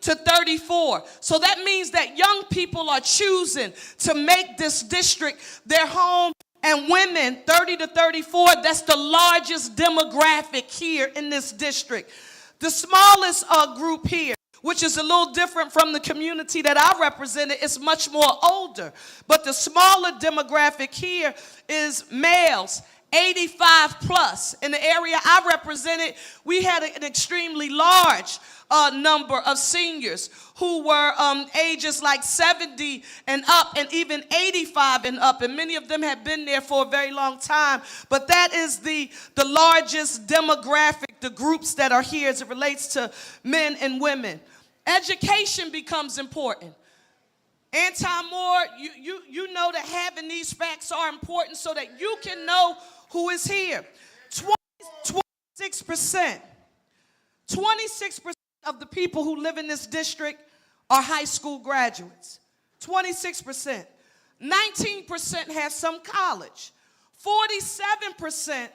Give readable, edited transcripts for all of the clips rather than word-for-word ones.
to 34. So that means that young people are choosing to make this district their home. And women, 30 to 34, that's the largest demographic here in this district. The smallest group here, which is a little different from the community that I represented, is much more older. But the smaller demographic here is males, 85 plus. In the area I represented, we had an extremely large number of seniors who were ages like 70 and up, and even 85 and up, and many of them have been there for a very long time. But that is the largest demographic, the groups that are here as it relates to men and women. Education becomes important. Anti-Moore, you know that having these facts are important so that you can know who is here. 26% of the people who live in this district are high school graduates. 26%. 19% have some college. 47%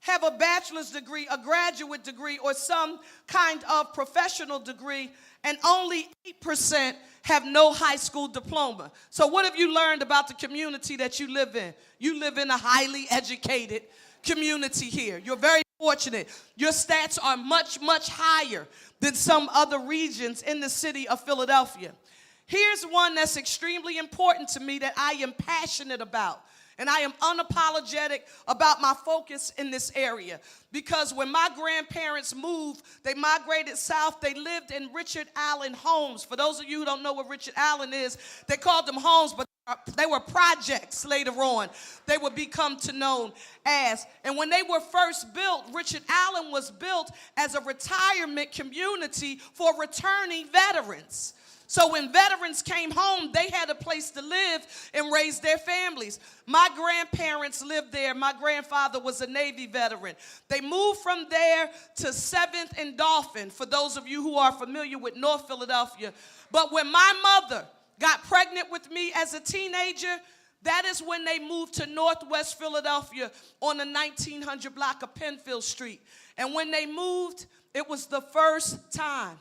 have a bachelor's degree, a graduate degree, or some kind of professional degree, and only 8% have no high school diploma. So what have you learned about the community that you live in? You live in a highly educated community here. You're very fortunate. Your stats are much, much higher than some other regions in the city of Philadelphia. Here's one that's extremely important to me that I am passionate about. And I am unapologetic about my focus in this area. Because when my grandparents moved, they migrated south. They lived in Richard Allen homes. For those of you who don't know what Richard Allen is, they called them homes, but they were projects later on. They would become to known as. And when they were first built, Richard Allen was built as a retirement community for returning veterans. So when veterans came home, they had a place to live and raise their families. My grandparents lived there. My grandfather was a Navy veteran. They moved from there to 7th and Dolphin, for those of you who are familiar with North Philadelphia. But when my mother got pregnant with me as a teenager, that is when they moved to Northwest Philadelphia on the 1900 block of Penfield Street. And when they moved, it was the first time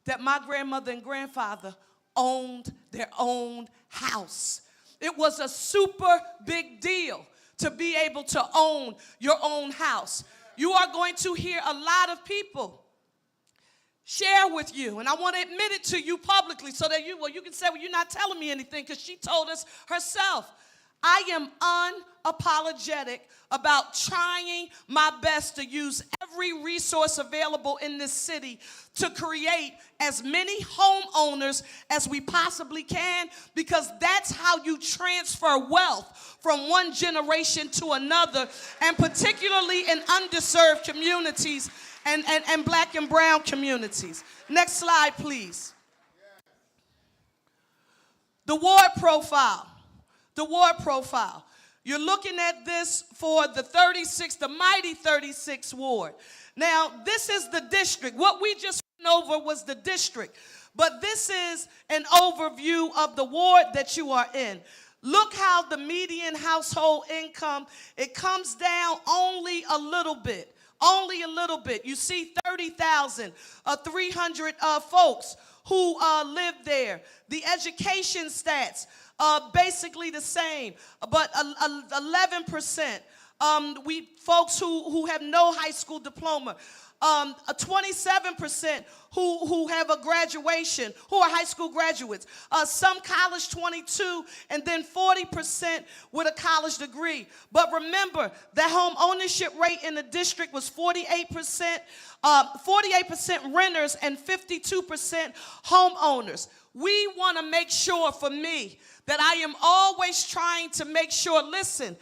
that my grandmother and grandfather owned their own house. It was a super big deal to be able to own your own house. You are going to hear a lot of people share with you, and I want to admit it to you publicly so that you can say, well, you're not telling me anything, because she told us herself. I am unapologetic about trying my best to use every resource available in this city to create as many homeowners as we possibly can, because that's how you transfer wealth from one generation to another, and particularly in underserved communities and black and brown communities. Next slide, please. The ward profile. The ward profile. You're looking at this for the mighty 36th ward. Now, this is the district. What we just went over was the district. But this is an overview of the ward that you are in. Look how the median household income, it comes down only a little bit. Only a little bit. You see 30,300 folks who live there. The education stats, basically the same, but 11%. Folks who have no high school diploma. 27% who have a graduation, who are high school graduates. Some college, 22, and then 40% with a college degree. But remember, the home ownership rate in the district was 48%, 48% renters and 52% homeowners. We want to make sure, for me, that I am always trying to make sure, listen,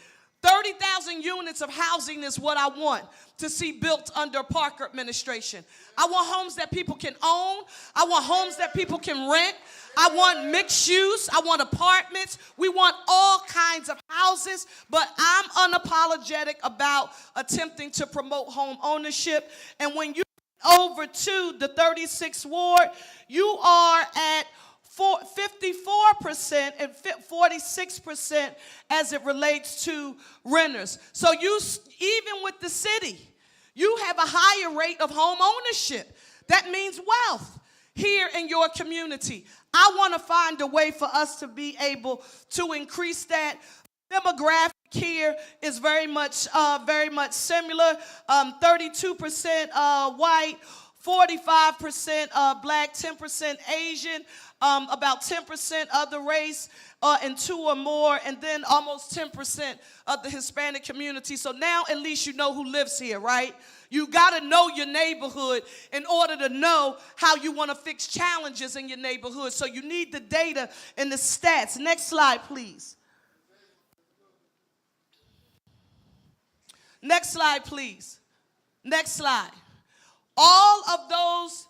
30,000 units of housing is what I want to see built under Parker administration. I want homes that people can own. I want homes that people can rent. I want mixed use. I want apartments. We want all kinds of houses, but I'm unapologetic about attempting to promote home ownership. And when you get over to the 36th ward, you are at 54% and 46% as it relates to renters. So even with the city, you have a higher rate of home ownership. That means wealth. here in your community. I want to find a way for us to be able to increase that. Demographic here is very much similar. 32% white, 45% black, 10% Asian, about 10% other race, and 2 or more, and then almost 10% of the Hispanic community. So now at least you know who lives here, right? You got to know your neighborhood in order to know how you want to fix challenges in your neighborhood. So you need the data and the stats. Next slide, please. Next slide, please. Next slide. All of those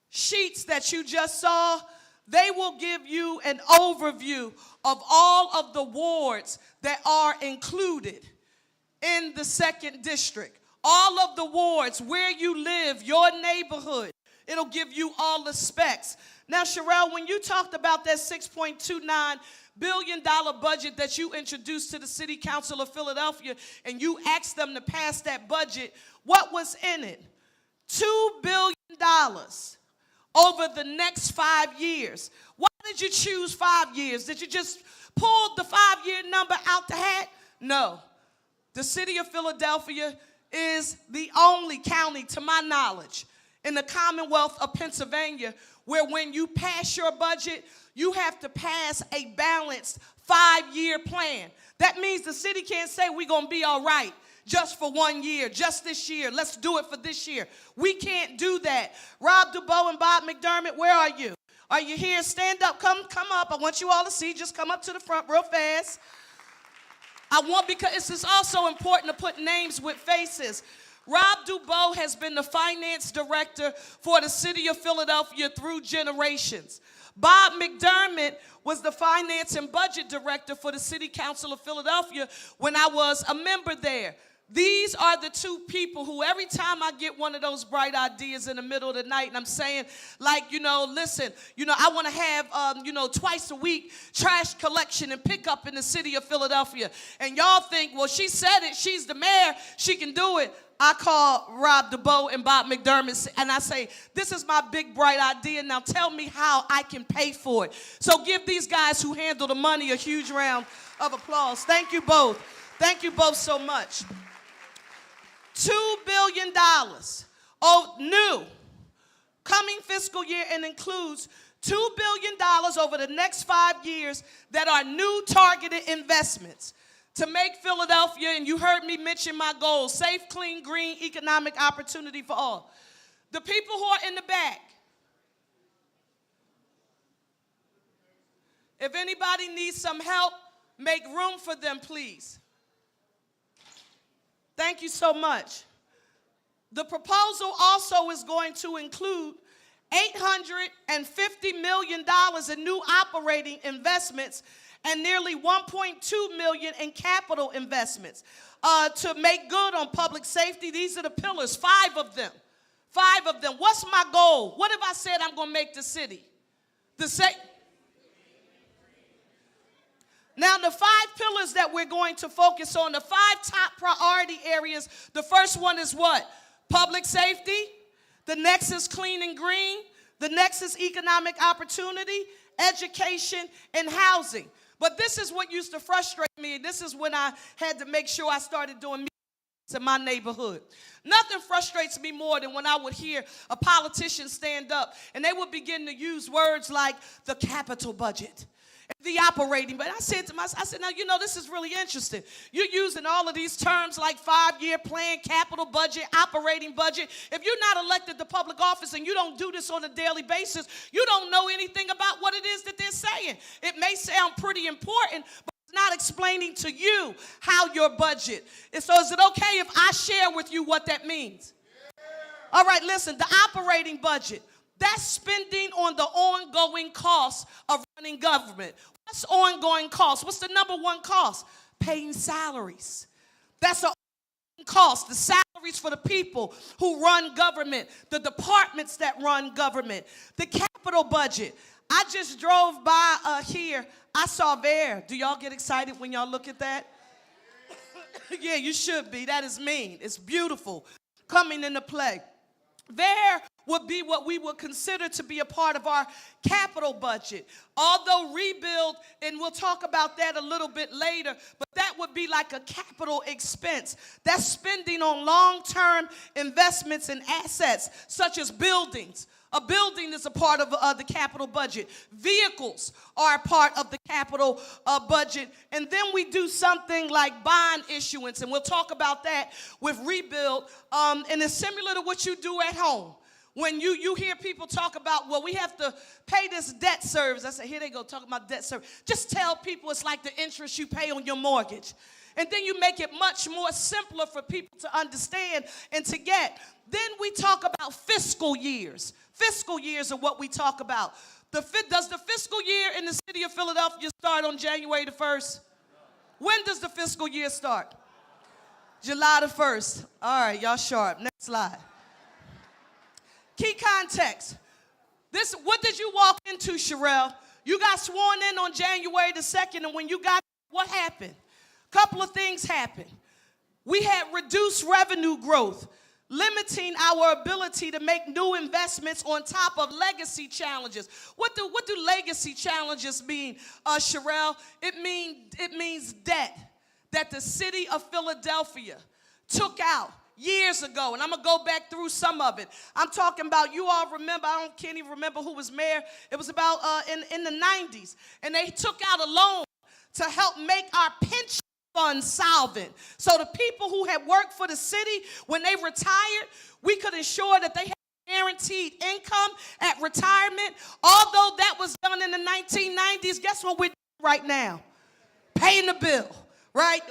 sheets that you just saw, they will give you an overview of all of the wards that are included in the 2nd district. All of the wards, where you live, your neighborhood. It'll give you all the specs. Now, Cherelle, when you talked about that $6.29 billion budget that you introduced to the City Council of Philadelphia and you asked them to pass that budget, what was in it? $2 billion over the next 5 years. Why did you choose 5 years? Did you just pull the 5-year number out the hat? No. The city of Philadelphia is the only county, to my knowledge, in the Commonwealth of Pennsylvania where when you pass your budget, you have to pass a balanced 5-year plan. That means the city can't say we're going to be all right just for 1 year, just this year. Let's do it for this year. We can't do that. Rob DuBois and Bob McDermott, where are you? Are you here? Stand up. Come up. I want you all to see. Just come up to the front real fast. Because it's also important to put names with faces. Rob DuBois has been the finance director for the city of Philadelphia through generations. Bob McDermott was the finance and budget director for the City Council of Philadelphia when I was a member there. These are the 2 people who every time I get one of those bright ideas in the middle of the night and I'm saying, like, listen, I want to have, twice a week trash collection and pickup in the city of Philadelphia. And y'all think, well, she said it. She's the mayor. She can do it. I call Rob DuBois and Bob McDermott and I say, this is my big, bright idea. Now tell me how I can pay for it. So give these guys who handle the money a huge round of applause. Thank you both. Thank you both so much. $2 billion. New. Coming fiscal year and includes $2 billion over the next 5 years that are new targeted investments to make Philadelphia, and you heard me mention my goals, safe, clean, green, economic opportunity for all. The people who are in the back, if anybody needs some help, make room for them, please. Thank you so much. The proposal also is going to include $850 million in new operating investments and nearly $1.2 million in capital investments to make good on public safety. These are the pillars, 5 of them. 5 of them. What's my goal? What have I said I'm going to make the city? Now, the 5 pillars that we're going to focus on, the 5 top priority areas, the first one is what? Public safety. The next is clean and green. The next is economic opportunity, education, and housing. But this is what used to frustrate me. This is when I had to make sure I started doing meetings in my neighborhood. Nothing frustrates me more than when I would hear a politician stand up and they would begin to use words like the capital budget, the operating. But I said to myself, now, this is really interesting. You're using all of these terms like 5-year plan, capital budget, operating budget. If you're not elected to public office and you don't do this on a daily basis, you don't know anything about what it is that they're saying. It may sound pretty important, but it's not explaining to you how your budget is. So is it okay if I share with you what that means? All right, listen, the operating budget. That's spending on the ongoing costs of running government. What's ongoing costs? What's the number one cost? Paying salaries. That's an ongoing cost. The salaries for the people who run government, the departments that run government, the capital budget. I just drove by here. I saw there. Do y'all get excited when y'all look at that? Yeah, you should be. That is mean. It's beautiful. Coming into play. There would be what we would consider to be a part of our capital budget. Although rebuild, and we'll talk about that a little bit later, but that would be like a capital expense. That's spending on long-term investments in assets, such as buildings. A building is a part of the capital budget. Vehicles are a part of the capital budget. And then we do something like bond issuance, and we'll talk about that with rebuild. And it's similar to what you do at home. When you hear people talk about, well, we have to pay this debt service. I say, here they go talking about debt service. Just tell people it's like the interest you pay on your mortgage. And then you make it much more simpler for people to understand and to get. Then we talk about fiscal years. Fiscal years are what we talk about. Does the fiscal year in the city of Philadelphia start on January the 1st? When does the fiscal year start? July the 1st. All right, y'all sharp. Next slide. Key context. What did you walk into, Cherelle? You got sworn in on January the 2nd, and when you got, what happened? A couple of things happened. We had reduced revenue growth, limiting our ability to make new investments on top of legacy challenges. What do legacy challenges mean, Cherelle? It means debt that the city of Philadelphia took out years ago, and I'm going to go back through some of it. I'm talking about, you all remember, can't even remember who was mayor. It was about in the 90s, and they took out a loan to help make our pension fund solvent. So the people who had worked for the city, when they retired, we could ensure that they had guaranteed income at retirement. Although that was done in the 1990s, guess what we're doing right now? Paying the bill, right?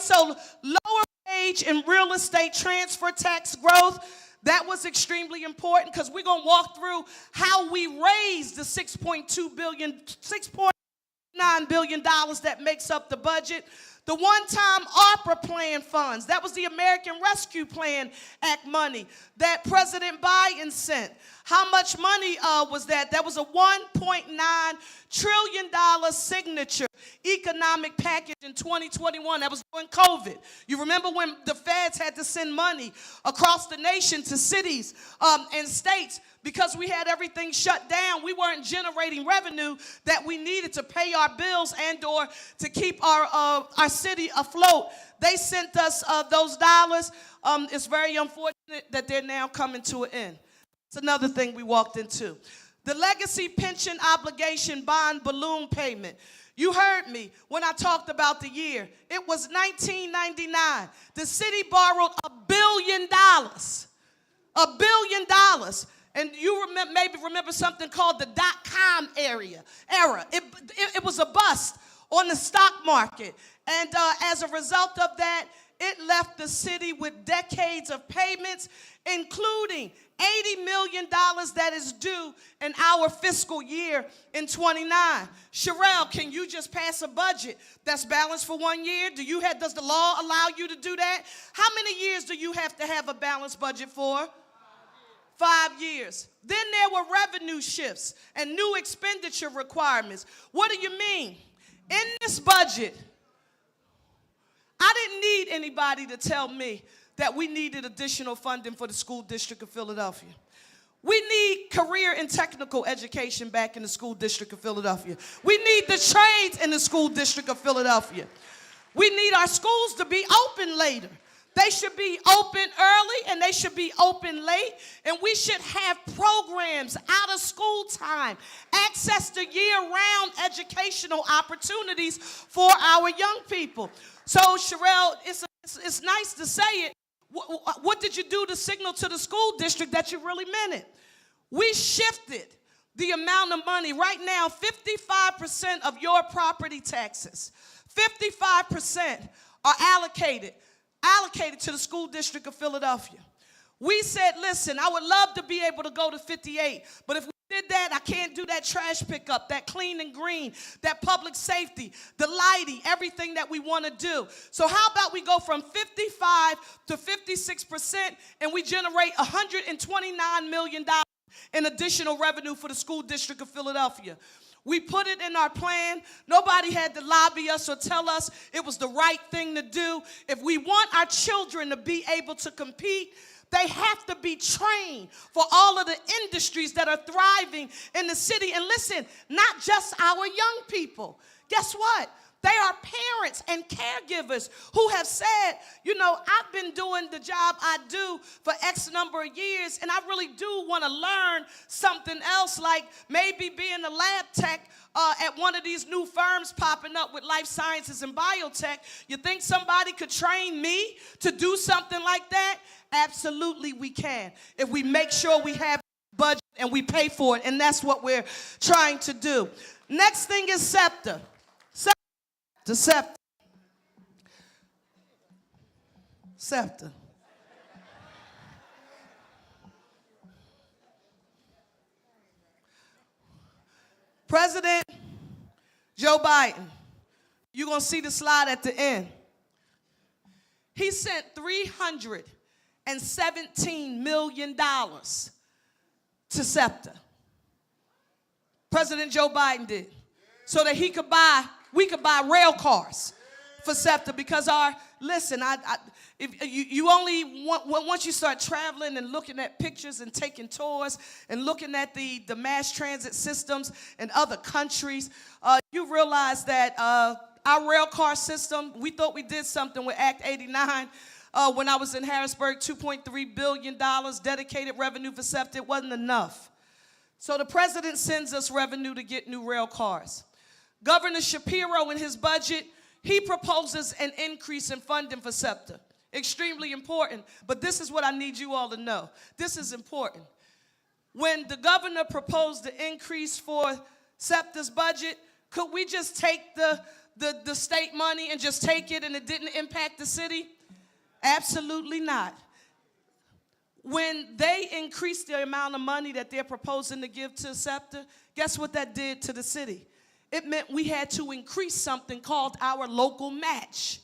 So lower wage and real estate transfer tax growth, that was extremely important, because we're going to walk through how we raised the $6.9 billion that makes up the budget. The one-time ARPA plan funds, that was the American Rescue Plan Act money that President Biden sent. How much money was that? That was a $1.9 trillion signature economic package in 2021. That was during COVID. You remember when the feds had to send money across the nation to cities and states because we had everything shut down. We weren't generating revenue that we needed to pay our bills and or to keep our city afloat. They sent us those dollars. It's very unfortunate that they're now coming to an end. It's another thing we walked into. The legacy pension obligation bond balloon payment. You heard me when I talked about the year. It was 1999. The city borrowed $1 billion. $1 billion. And you maybe remember something called the dot-com era. It was a bust on the stock market. And as a result of that, it left the city with decades of payments, including $80 million that is due in our fiscal year in 29. Cherelle, can you just pass a budget that's balanced for 1 year? Does the law allow you to do that? How many years do you have to have a balanced budget for? 5 years. Then there were revenue shifts and new expenditure requirements. What do you mean? In this budget, I didn't need anybody to tell me that we needed additional funding for the school district of Philadelphia. We need career and technical education back in the school district of Philadelphia. We need the trades in the school district of Philadelphia. We need our schools to be open later. They should be open early and they should be open late. And we should have programs out of school time, access to year-round educational opportunities for our young people. So, Cherelle, it's nice to say it. What did you do to signal to the school district that you really meant it? We shifted the amount of money. Right now, 55% of your property taxes, 55% are allocated to the school district of Philadelphia. We said, listen, I would love to be able to go to 58, but if we did that, I can't do that trash pickup, that clean and green, that public safety, the lighting, everything that we want to do. So how about we go from 55 to 56% and we generate $129 million in additional revenue for the school district of Philadelphia. We put it in our plan. Nobody had to lobby us or tell us it was the right thing to do. If we want our children to be able to compete, they have to be trained for all of the industries that are thriving in the city. And listen, not just our young people. Guess what? They are parents and caregivers who have said, you know, I've been doing the job I do for X number of years, and I really do want to learn something else, like maybe being a lab tech at one of these new firms popping up with life sciences and biotech. You think somebody could train me to do something like that? Absolutely we can, if we make sure we have budget and we pay for it, and that's what we're trying to do. Next thing is SEPTA. SEPTA. President Joe Biden, you're going to see the slide at the end. He sent $317 million to SEPTA. President Joe Biden did. So that we could buy rail cars for SEPTA, because if you only want, once you start traveling and looking at pictures and taking tours and looking at the mass transit systems in other countries, you realize that our rail car system, we thought we did something with Act 89. When I was in Harrisburg, $2.3 billion dedicated revenue for SEPTA. It wasn't enough. So the president sends us revenue to get new rail cars. Governor Shapiro, in his budget, he proposes an increase in funding for SEPTA. Extremely important, but this is what I need you all to know. This is important. When the governor proposed the increase for SEPTA's budget, could we just take the state money and just take it and it didn't impact the city? Absolutely not. When they increased the amount of money that they're proposing to give to SEPTA, guess what that did to the city? It meant we had to increase something called our local match.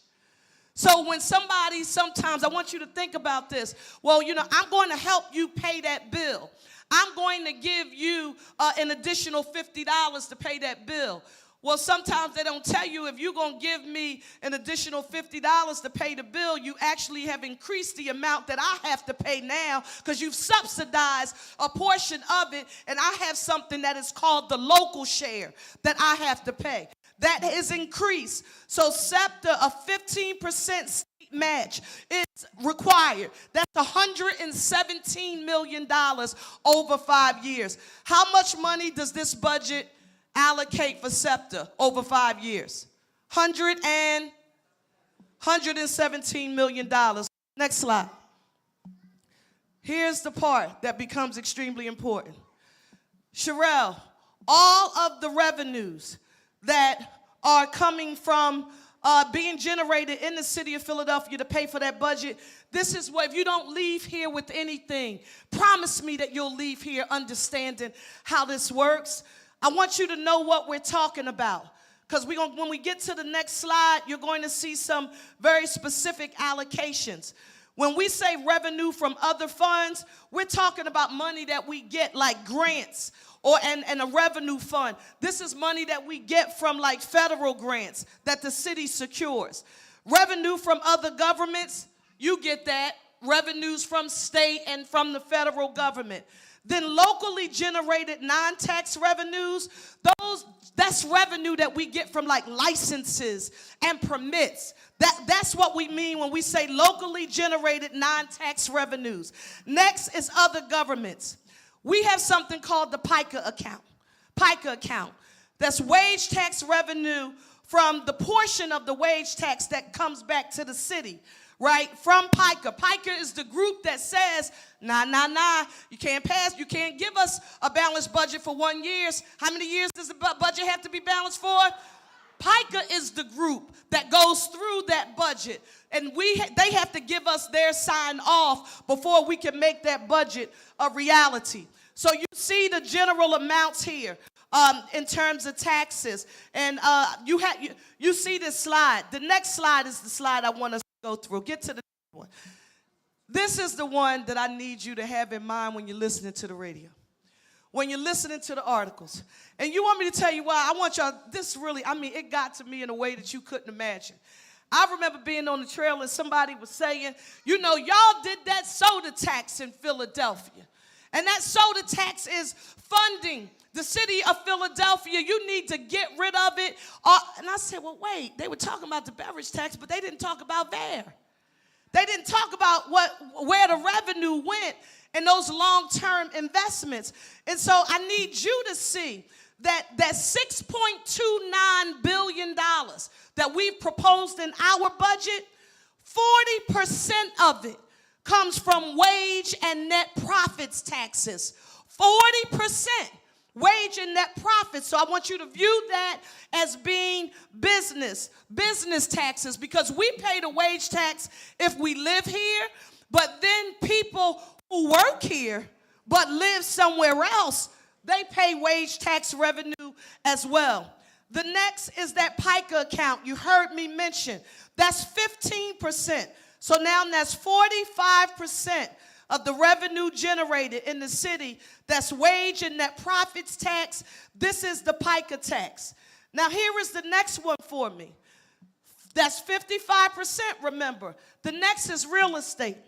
So when sometimes I want you to think about this. Well, you know, I'm going to help you pay that bill. I'm going to give you an additional $50 to pay that bill. Well, sometimes they don't tell you, if you're going to give me an additional $50 to pay the bill, you actually have increased the amount that I have to pay now, because you've subsidized a portion of it, and I have something that is called the local share that I have to pay. That is increased. So SEPTA, a 15% state match is required. That's $117 million over 5 years. How much money does this budget allocate for SEPTA over 5 years? $117 million. Next slide. Here's the part that becomes extremely important. Cherelle, all of the revenues that are coming from being generated in the city of Philadelphia to pay for that budget, this is what, if you don't leave here with anything, promise me that you'll leave here understanding how this works. I want you to know what we're talking about, because when we get to the next slide, you're going to see some very specific allocations. When we say revenue from other funds, we're talking about money that we get, like grants and a revenue fund. This is money that we get from, like, federal grants that the city secures. Revenue from other governments, you get that. Revenues from state and from the federal government. Then locally generated non-tax revenues, that's revenue that we get from, like, licenses and permits. That's what we mean when we say locally generated non-tax revenues. Next is other governments. We have something called the PICA account. PICA account. That's wage tax revenue from the portion of the wage tax that comes back to the city, right, from PICA. PICA is the group that says, nah, you can't give us a balanced budget for 1 year. How many years does the budget have to be balanced for? PICA is the group that goes through that budget, and they have to give us their sign off before we can make that budget a reality. So you see the general amounts here in terms of taxes, and you see this slide. The next slide is the slide I want us to go through. Get to the next one. This is the one that I need you to have in mind when you're listening to the radio, when you're listening to the articles. And you want me to tell you why? I want y'all, this really, it got to me in a way that you couldn't imagine. I remember being on the trail and somebody was saying, you know, y'all did that soda tax in Philadelphia. And that soda tax is funding the city of Philadelphia. You need to get rid of it. And I said, well, wait, they were talking about the beverage tax, but they didn't talk about there. They didn't talk about where the revenue went in those long-term investments. And so I need you to see that $6.29 billion that we've proposed in our budget, 40% of it comes from wage and net profits taxes. 40% wage and net profits. So I want you to view that as being business taxes, because we pay the wage tax if we live here, but then people who work here but live somewhere else, they pay wage tax revenue as well. The next is that PICA account you heard me mention. That's 15%. So now that's 45% of the revenue generated in the city. That's wage and net profits tax. This is the PICA tax. Now here is the next one for me. That's 55%, remember. The next is real estate.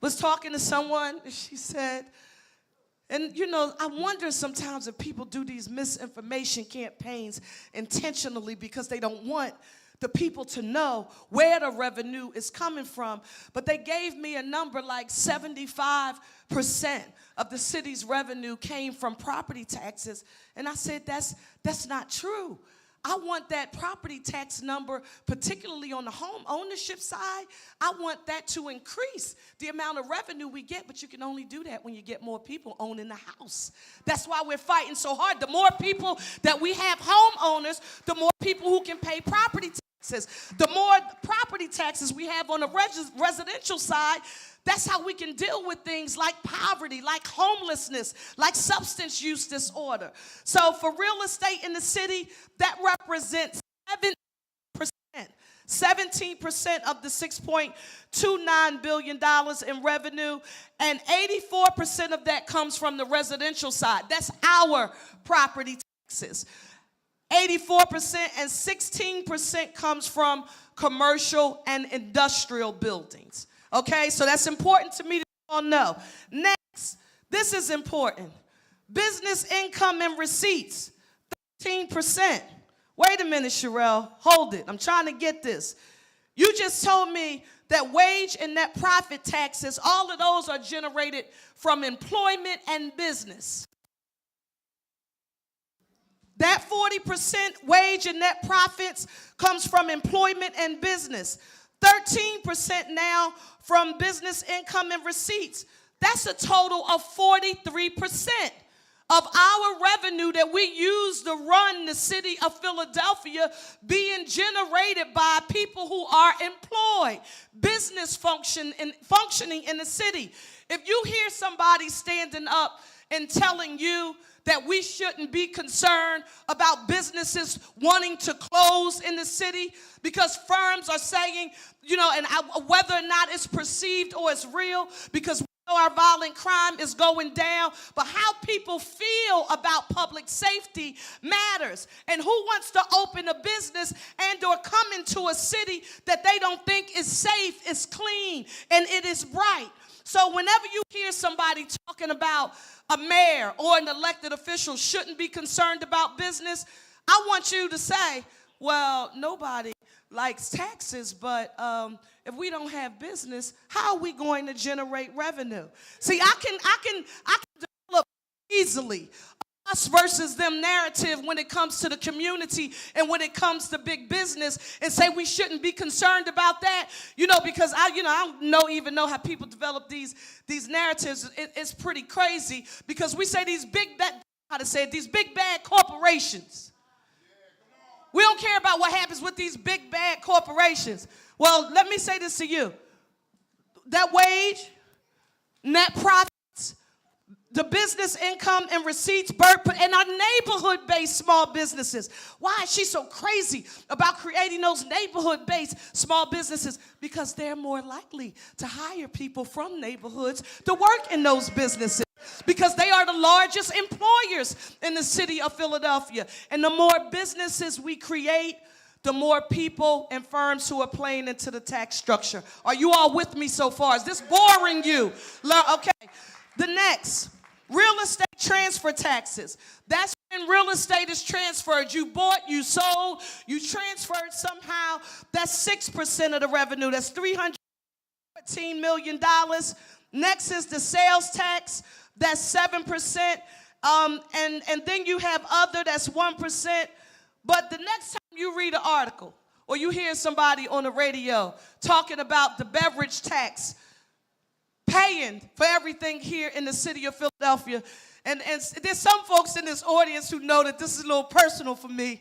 Was talking to someone, and she said, and you know, I wonder sometimes if people do these misinformation campaigns intentionally because they don't want the people to know where the revenue is coming from. But they gave me a number like 75% of the city's revenue came from property taxes. And I said, that's not true. I want that property tax number, particularly on the home ownership side, I want that to increase the amount of revenue we get, but you can only do that when you get more people owning the house. That's why we're fighting so hard. The more people that we have homeowners, the more people who can pay property taxes. The more property taxes we have on the residential side, that's how we can deal with things like poverty, like homelessness, like substance use disorder. So for real estate in the city, that represents 17%. 17% of the $6.29 billion in revenue, and 84% of that comes from the residential side. That's our property taxes. 84% and 16% comes from commercial and industrial buildings. Okay, so that's important to me to all know. Next, this is important. Business income and receipts, 13%. Wait a minute, Cherelle, hold it. I'm trying to get this. You just told me that wage and net profit taxes, all of those are generated from employment and business. That 40% wage and net profits comes from employment and business. 13% now from business income and receipts. That's a total of 43% of our revenue that we use to run the city of Philadelphia being generated by people who are employed, business functioning in the city. If you hear somebody standing up and telling you that we shouldn't be concerned about businesses wanting to close in the city because firms are saying, you know, and whether or not it's perceived or it's real, because we know our violent crime is going down, but how people feel about public safety matters. And who wants to open a business and or come into a city that they don't think is safe, is clean, and it is bright? So whenever you hear somebody talking about a mayor or an elected official shouldn't be concerned about business, I want you to say, well, nobody likes taxes, but if we don't have business, how are we going to generate revenue? See, I can develop easily us versus them narrative when it comes to the community and when it comes to big business, and say we shouldn't be concerned about that, you know, because I don't even know how people develop these narratives. It's pretty crazy because we say these big bad corporations. We don't care about what happens with these big bad corporations. Well, let me say this to you. That wage, net profits, the business income and receipts, and our neighborhood-based small businesses. Why is she so crazy about creating those neighborhood-based small businesses? Because they're more likely to hire people from neighborhoods to work in those businesses, because they are the largest employers in the city of Philadelphia. And the more businesses we create, the more people and firms who are playing into the tax structure. Are you all with me so far? Is this boring you? Okay. The next, real estate transfer taxes. That's when real estate is transferred. You bought, you sold, you transferred somehow. That's 6% of the revenue. That's $314 million. Next is the sales tax. That's 7%. And then you have other, that's 1%. But the next time you read an article or you hear somebody on the radio talking about the beverage tax, paying for everything here in the city of Philadelphia, and there's some folks in this audience who know that this is a little personal for me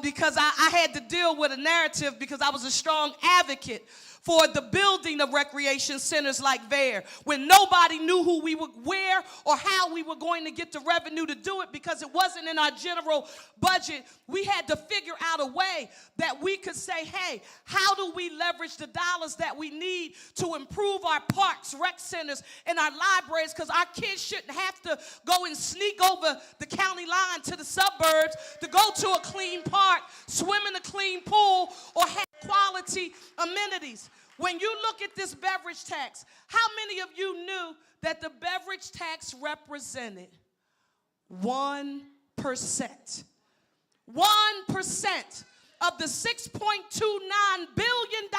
because I had to deal with a narrative because I was a strong advocate for the building of recreation centers like there, when nobody knew who we were, where, or how we were going to get the revenue to do it because it wasn't in our general budget. We had to figure out a way that we could say, hey, how do we leverage the dollars that we need to improve our parks, rec centers, and our libraries, because our kids shouldn't have to go and sneak over the county line to the suburbs to go to a clean park, swim in a clean pool, or have quality amenities. When you look at this beverage tax, how many of you knew that the beverage tax represented 1%? 1% of the $6.29 billion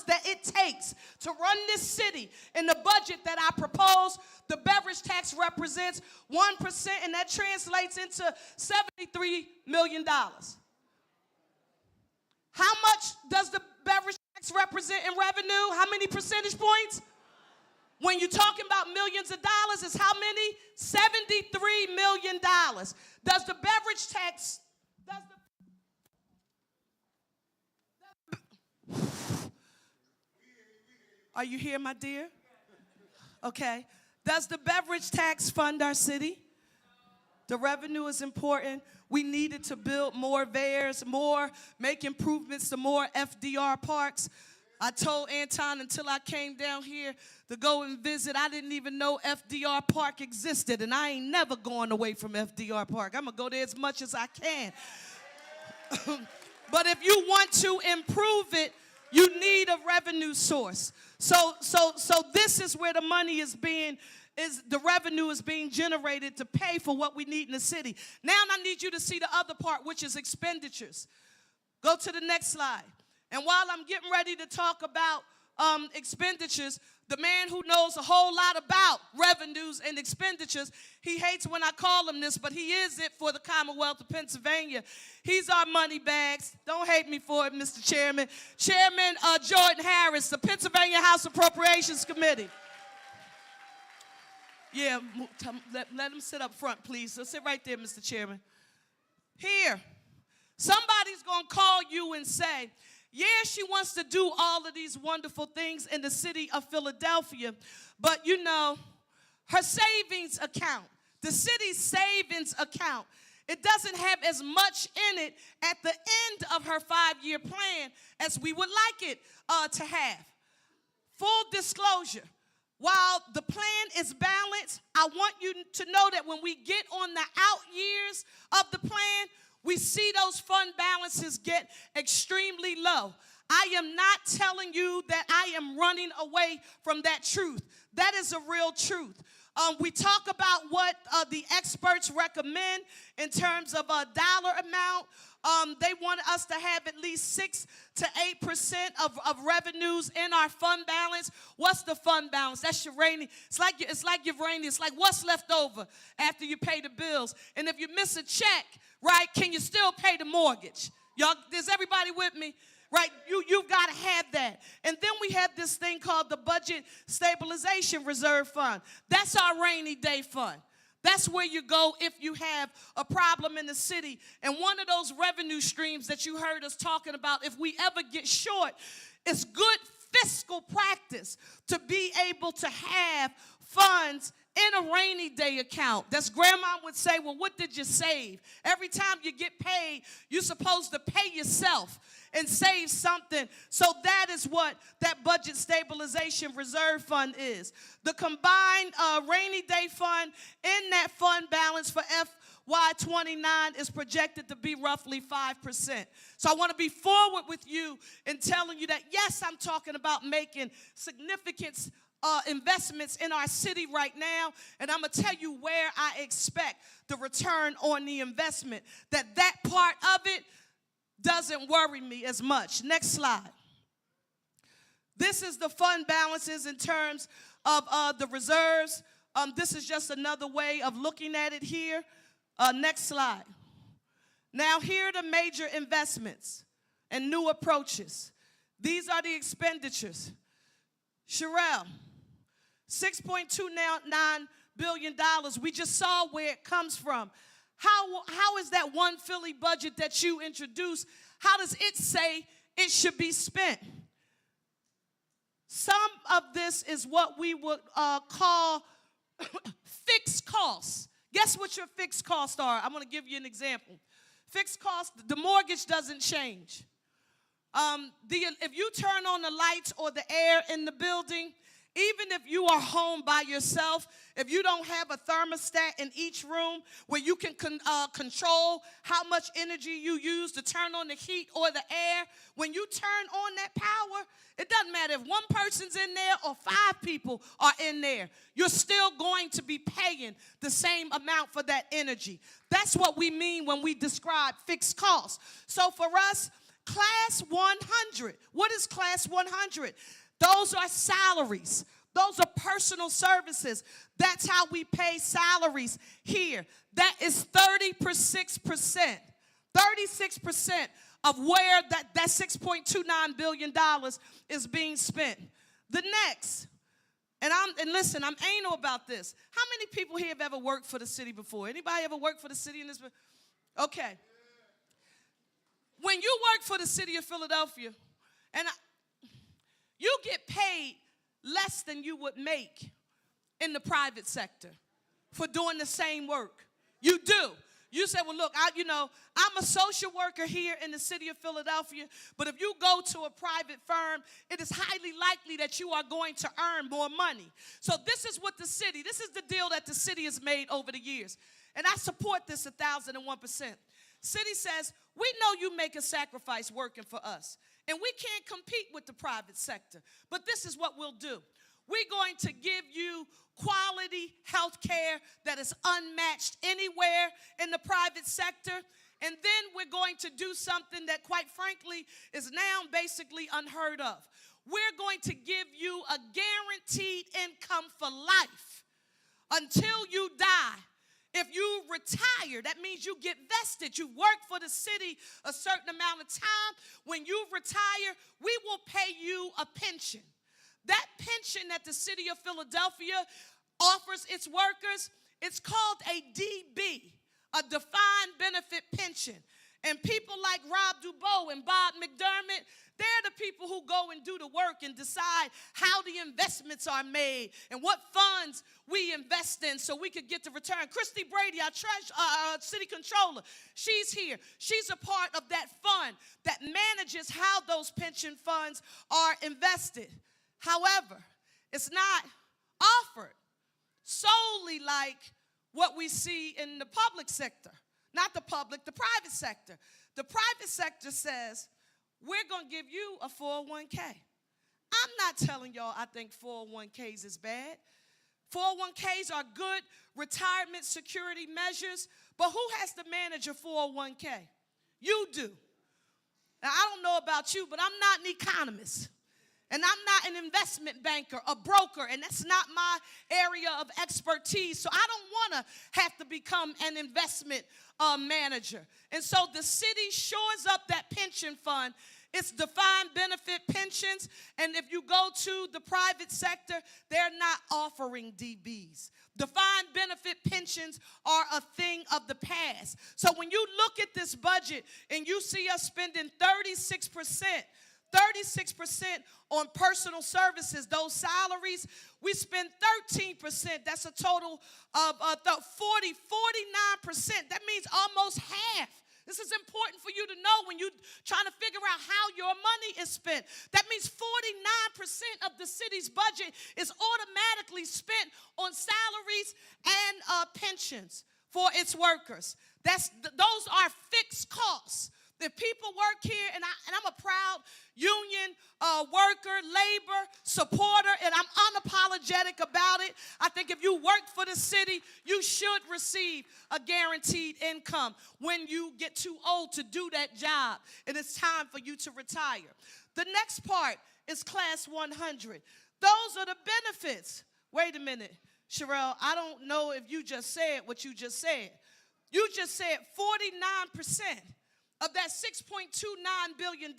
that it takes to run this city. In the budget that I propose, the beverage tax represents 1%, and that translates into $73 million. How much does the beverage tax represent in revenue? How many percentage points? When you're talking about millions of dollars, it's how many? $73 million. Does the beverage tax, are you here, my dear? Okay. Does the beverage tax fund our city? The revenue is important. We needed to build more VARs, make improvements to more FDR parks. I told Anton until I came down here to go and visit, I didn't even know FDR Park existed, and I ain't never going away from FDR Park. I'm going to go there as much as I can. But if you want to improve it, you need a revenue source. So this is where the money is the revenue is being generated to pay for what we need in the city. Now I need you to see the other part, which is expenditures. Go to the next slide. And while I'm getting ready to talk about expenditures, the man who knows a whole lot about revenues and expenditures, he hates when I call him this, but he is it for the Commonwealth of Pennsylvania. He's our money bags. Don't hate me for it, Mr. Chairman. Chairman Jordan Harris, the Pennsylvania House Appropriations Committee. Yeah, let him sit up front, please. So sit right there, Mr. Chairman. Here, somebody's going to call you and say, yeah, she wants to do all of these wonderful things in the city of Philadelphia, but you know, her savings account, the city's savings account, it doesn't have as much in it at the end of her 5-year plan as we would like it to have. Full disclosure. While the plan is balanced, I want you to know that when we get on the out years of the plan, we see those fund balances get extremely low. I am not telling you that I am running away from that truth. That is a real truth. We talk about what the experts recommend in terms of a dollar amount. They want us to have at least 6 to 8% of revenues in our fund balance. What's the fund balance? That's your rainy. It's like your rainy. It's like what's left over after you pay the bills. And if you miss a check, right, can you still pay the mortgage? Y'all, is everybody with me? Right, you've got to have that. And then we have this thing called the Budget Stabilization Reserve Fund. That's our rainy day fund. That's where you go if you have a problem in the city. And one of those revenue streams that you heard us talking about, if we ever get short, it's good fiscal practice to be able to have funds in a rainy day account. That's grandma would say, well, what did you save? Every time you get paid, you're supposed to pay yourself and save something. So that is what that Budget Stabilization Reserve Fund is. The combined rainy day fund in that fund balance for why 29 is projected to be roughly 5%. So I want to be forward with you in telling you that, yes, I'm talking about making significant investments in our city right now, and I'm going to tell you where I expect the return on the investment. That part of it doesn't worry me as much. Next slide. This is the fund balances in terms of the reserves. This is just another way of looking at it here. Next slide. Now, here are the major investments and new approaches. These are the expenditures. Cherelle, $6.29 billion. We just saw where it comes from. How is that one Philly budget that you introduced, how does it say it should be spent? Some of this is what we would call fixed costs. Guess what your fixed costs are? I'm going to give you an example. Fixed costs, the mortgage doesn't change. If you turn on the lights or the air in the building, even if you are home by yourself, if you don't have a thermostat in each room where you can control how much energy you use to turn on the heat or the air, when you turn on that power, it doesn't matter if one person's in there or 5 people are in there. You're still going to be paying the same amount for that energy. That's what we mean when we describe fixed costs. So for us, Class 100. What is Class 100? Those are salaries. Those are personal services. That's how we pay salaries here. That is 36%. 36% of where that $6.29 billion is being spent. The next, and listen, I'm anal about this. How many people here have ever worked for the city before? Anybody ever worked for the city in this? Okay. When you work for the city of Philadelphia, and you get paid less than you would make in the private sector for doing the same work. You do. You say, well, look, I'm a social worker here in the city of Philadelphia, but if you go to a private firm, it is highly likely that you are going to earn more money. So this is the deal that the city has made over the years. And I support this 1,001%. City says, we know you make a sacrifice working for us, and we can't compete with the private sector, but this is what we'll do. We're going to give you quality health care that is unmatched anywhere in the private sector, and then we're going to do something that, quite frankly, is now basically unheard of. We're going to give you a guaranteed income for life until you die. If you retire, that means you get vested. You work for the city a certain amount of time. When you retire, we will pay you a pension. That pension that the city of Philadelphia offers its workers, it's called a DB, a defined benefit pension. And people like Rob Dubois and Bob McDermott, they're the people who go and do the work and decide how the investments are made and what funds we invest in so we could get the return. Christy Brady, our city controller, she's here. She's a part of that fund that manages how those pension funds are invested. However, it's not offered solely like what we see in the public sector. Not the public, the private sector. The private sector says, we're going to give you a 401k. I'm not telling y'all I think 401ks is bad. 401ks are good retirement security measures, but who has to manage a 401k? You do. Now, I don't know about you, but I'm not an economist. And I'm not an investment banker, a broker, and that's not my area of expertise. So I don't want to have to become an investment manager. And so the city shores up that pension fund. It's defined benefit pensions. And if you go to the private sector, they're not offering DBs. Defined benefit pensions are a thing of the past. So when you look at this budget and you see us spending 36% on personal services, those salaries, we spend 13%. That's a total of 49%. That means almost half. This is important for you to know when you're trying to figure out how your money is spent. That means 49% of the city's budget is automatically spent on salaries and pensions. for its workers. Those are fixed costs. The people work here, and I'm a proud union worker, labor supporter, and I'm unapologetic about it. I think if you work for the city, you should receive a guaranteed income when you get too old to do that job, and it's time for you to retire. The next part is Class 100. Those are the benefits. Wait a minute, Cherelle, I don't know if you just said what you just said. You just said 49% of that $6.29 billion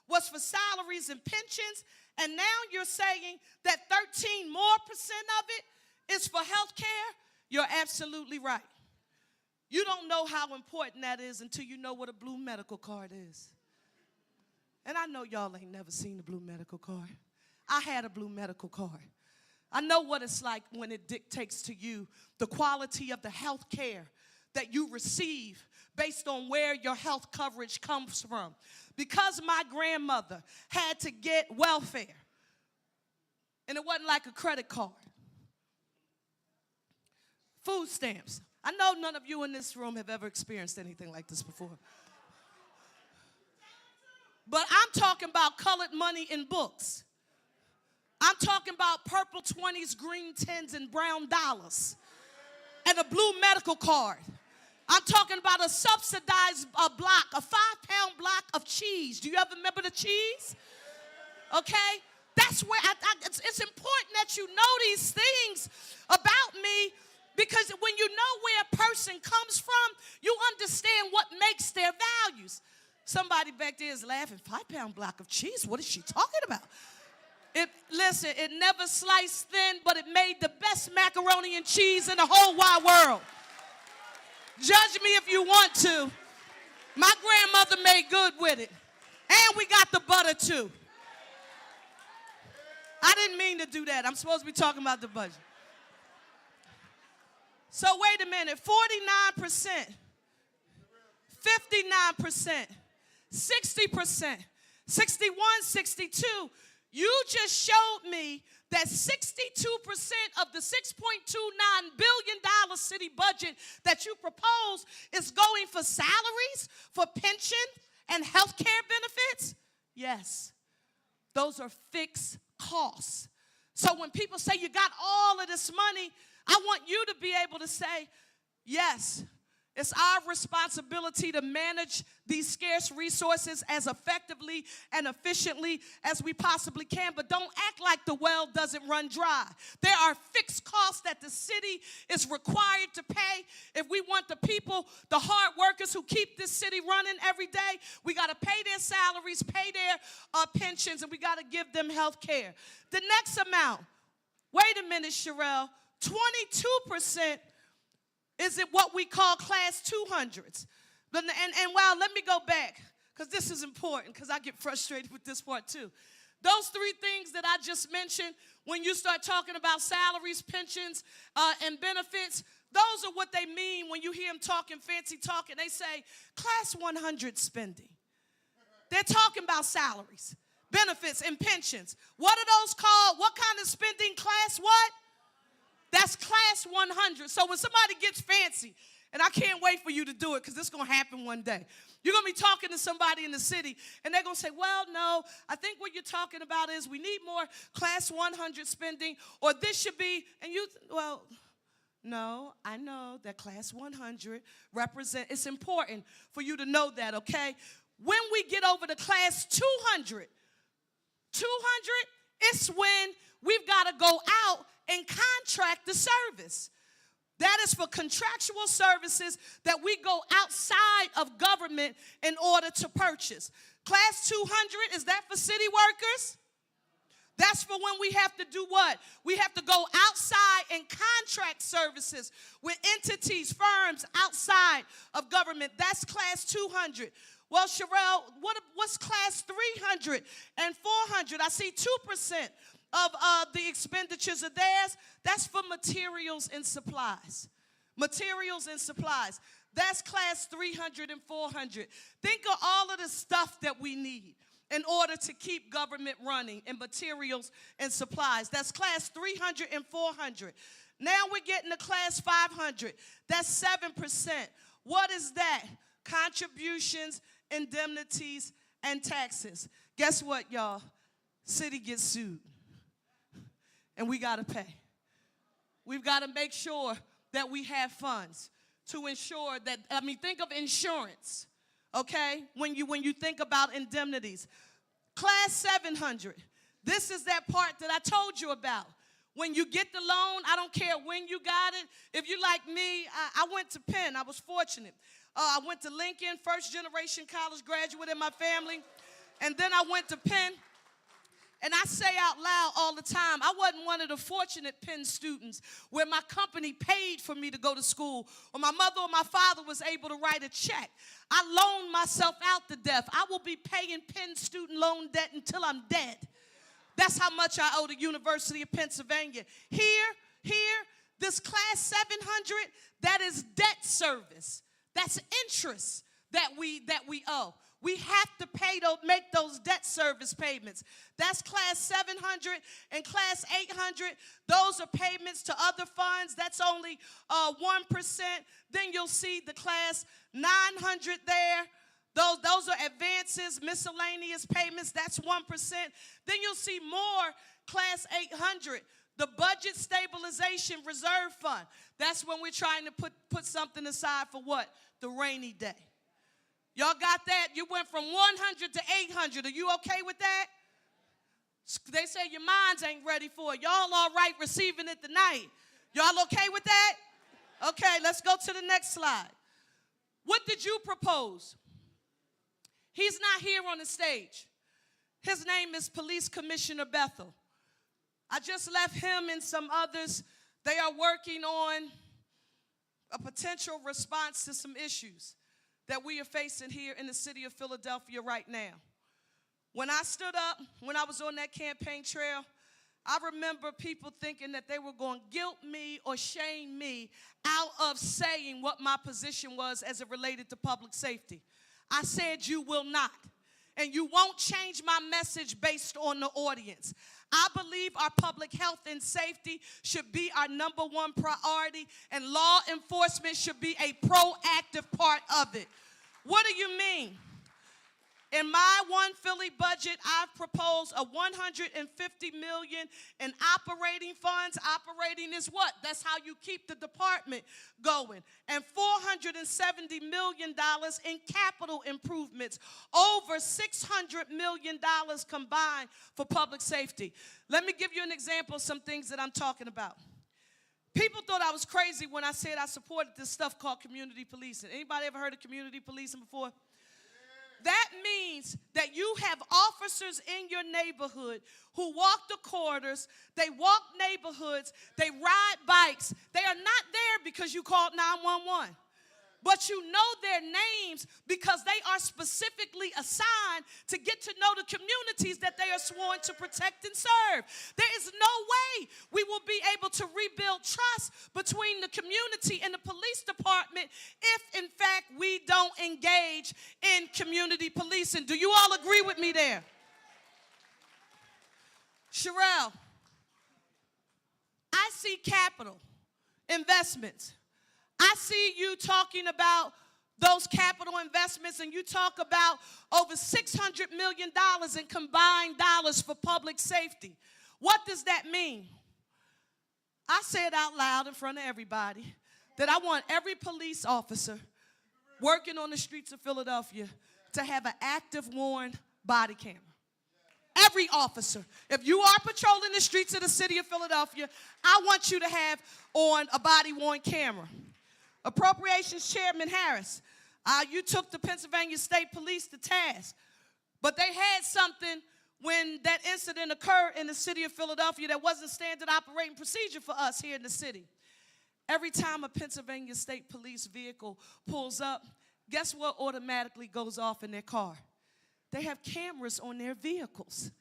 was for salaries and pensions, and now you're saying that 13% more of it is for health care? You're absolutely right. You don't know how important that is until you know what a blue medical card is. And I know y'all ain't never seen a blue medical card. I had a blue medical card. I know what it's like when it dictates to you the quality of the health care that you receive based on where your health coverage comes from. Because my grandmother had to get welfare, and it wasn't like a credit card. Food stamps. I know none of you in this room have ever experienced anything like this before. But I'm talking about colored money in books. I'm talking about purple 20s, green 10s, and brown dollars, and a blue medical card. I'm talking about a subsidized block, a 5-pound block of cheese. Do you ever remember the cheese? Okay? That's where it's important that you know these things about me, because when you know where a person comes from, you understand what makes their values. Somebody back there is laughing. 5-pound block of cheese? What is she talking about? Listen, it never sliced thin, but it made the best macaroni and cheese in the whole wide world. Judge me if you want to. My grandmother made good with it. And we got the butter too. I didn't mean to do that. I'm supposed to be talking about the budget. So wait a minute, 49%, 59%, 60%, 61, 62. You just showed me that 62% of the $6.29 billion city budget that you propose is going for salaries, for pension, and health care benefits? Yes. Those are fixed costs. So when people say you got all of this money, I want you to be able to say, yes, it's our responsibility to manage these scarce resources as effectively and efficiently as we possibly can, but don't act like the well doesn't run dry. There are fixed costs that the city is required to pay. If we want the people, the hard workers who keep this city running every day, we got to pay their salaries, pay their pensions, and we got to give them health care. The next amount, wait a minute, Cherelle, 22% is it what we call Class 200s. And wow, let me go back, because this is important, because I get frustrated with this part too. Those three things that I just mentioned, when you start talking about salaries, pensions, and benefits, those are what they mean when you hear them talking fancy talk, and they say Class 100 spending. They're talking about salaries, benefits, and pensions. What are those called? What kind of spending? Class what? That's Class 100. So when somebody gets fancy, and I can't wait for you to do it because it's going to happen one day. You're going to be talking to somebody in the city, and they're going to say, well, no, I think what you're talking about is we need more Class 100 spending, or this should be, and you, well, no, I know that Class 100 it's important for you to know that, okay? When we get over to Class 200, it's when we've got to go out and contract the service. That is for contractual services that we go outside of government in order to purchase. Class 200, is that for city workers? That's for when we have to do what? We have to go outside and contract services with entities, firms outside of government. That's Class 200. Well, Cherelle, what's Class 300 and 400? I see 2% of the expenditures are theirs. That's for materials and supplies. Materials and supplies. That's Class 300 and 400. Think of all of the stuff that we need in order to keep government running, and materials and supplies. That's Class 300 and 400. Now we're getting to class 500. That's 7%. What is that? Contributions, indemnities, and taxes. Guess what, y'all? City gets sued. And we got to pay. We've got to make sure that we have funds to ensure that, think of insurance, okay? When you think about indemnities. Class 700, this is that part that I told you about. When you get the loan, I don't care when you got it. If you're like me, I went to Penn. I was fortunate. I went to Lincoln, first-generation college graduate in my family. And then I went to Penn. And I say out loud all the time, I wasn't one of the fortunate Penn students where my company paid for me to go to school, or my mother or my father was able to write a check. I loaned myself out to death. I will be paying Penn student loan debt until I'm dead. That's how much I owe the University of Pennsylvania. Here, this class 700, that is debt service. That's interest that we owe. We have to make those debt service payments. That's class 700 and class 800. Those are payments to other funds. That's only 1%. Then you'll see the class 900 there. Those are advances, miscellaneous payments. That's 1%. Then you'll see more class 800. The Budget Stabilization Reserve Fund. That's when we're trying to put something aside for what? The rainy day. Y'all got that? You went from 100 to 800. Are you okay with that? They say your minds ain't ready for it. Y'all all right receiving it tonight. Y'all okay with that? Okay, let's go to the next slide. What did you propose? He's not here on the stage. His name is Police Commissioner Bethel. I just left him and some others. They are working on a potential response to some issues that we are facing here in the city of Philadelphia right now. When I stood up, when I was on that campaign trail, I remember people thinking that they were going to guilt me or shame me out of saying what my position was as it related to public safety. I said, you will not. And you won't change my message based on the audience. I believe our public health and safety should be our number one priority, and law enforcement should be a proactive part of it. What do you mean? In my One Philly budget, I've proposed a $150 million in operating funds. Operating is what? That's how you keep the department going. And $470 million in capital improvements. Over $600 million combined for public safety. Let me give you an example of some things that I'm talking about. People thought I was crazy when I said I supported this stuff called community policing. Anybody ever heard of community policing before? That means that you have officers in your neighborhood who walk the corridors, they walk neighborhoods, they ride bikes. They are not there because you called 911. But you know their names because they are specifically assigned to get to know the communities that they are sworn to protect and serve. There is no way we will be able to rebuild trust between the community and the police department if, in fact, we don't engage in community policing. Do you all agree with me there? Cherelle, I see capital investments. I see you talking about those capital investments, and you talk about over $600 million in combined dollars for public safety. What does that mean? I said out loud in front of everybody that I want every police officer working on the streets of Philadelphia to have an active worn body camera. Every officer. If you are patrolling the streets of the city of Philadelphia, I want you to have on a body-worn camera. Appropriations Chairman Harris, you took the Pennsylvania State Police to task, but they had something when that incident occurred in the city of Philadelphia that wasn't standard operating procedure for us here in the city. Every time a Pennsylvania State Police vehicle pulls up, guess what automatically goes off in their car? They have cameras on their vehicles.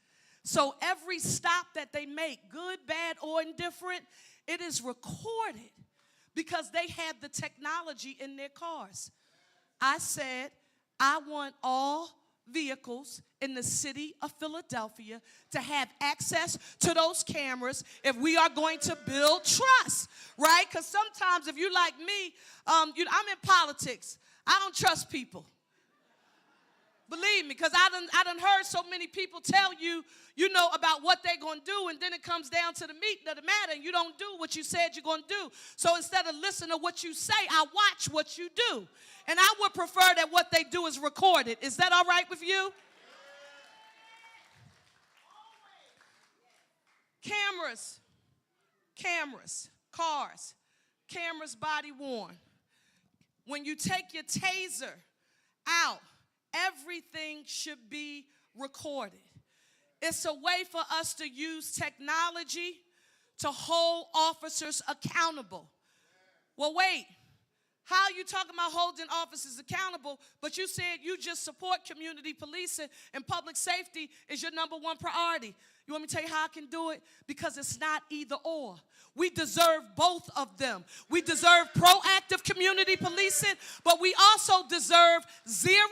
So every stop that they make, good, bad, or indifferent, it is recorded. Because they had the technology in their cars. I said, I want all vehicles in the city of Philadelphia to have access to those cameras if we are going to build trust, right? Because sometimes if you like me, I'm in politics. I don't trust people. Believe me, because I done heard so many people tell you, about what they're going to do, and then it comes down to the meat of the matter, and you don't do what you said you're going to do. So instead of listening to what you say, I watch what you do. And I would prefer that what they do is recorded. Is that all right with you? Cameras, cars, cameras body worn. When you take your taser out, everything should be recorded. It's a way for us to use technology to hold officers accountable. Well, wait. How are you talking about holding officers accountable, but you said you just support community policing and public safety is your number one priority? You want me to tell you how I can do it? Because it's not either or. We deserve both of them. We deserve proactive community policing, but we also deserve zero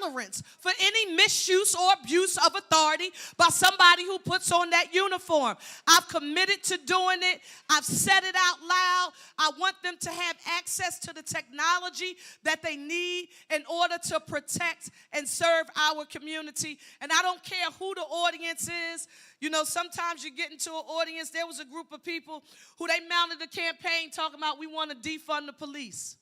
tolerance for any misuse or abuse of authority by somebody who puts on that uniform. I've committed to doing it. I've said it out loud. I want them to have access to the technology that they need in order to protect and serve our community. And I don't care who the audience is. Sometimes you get into an audience. There was a group of people who they mounted a campaign talking about we want to defund the police.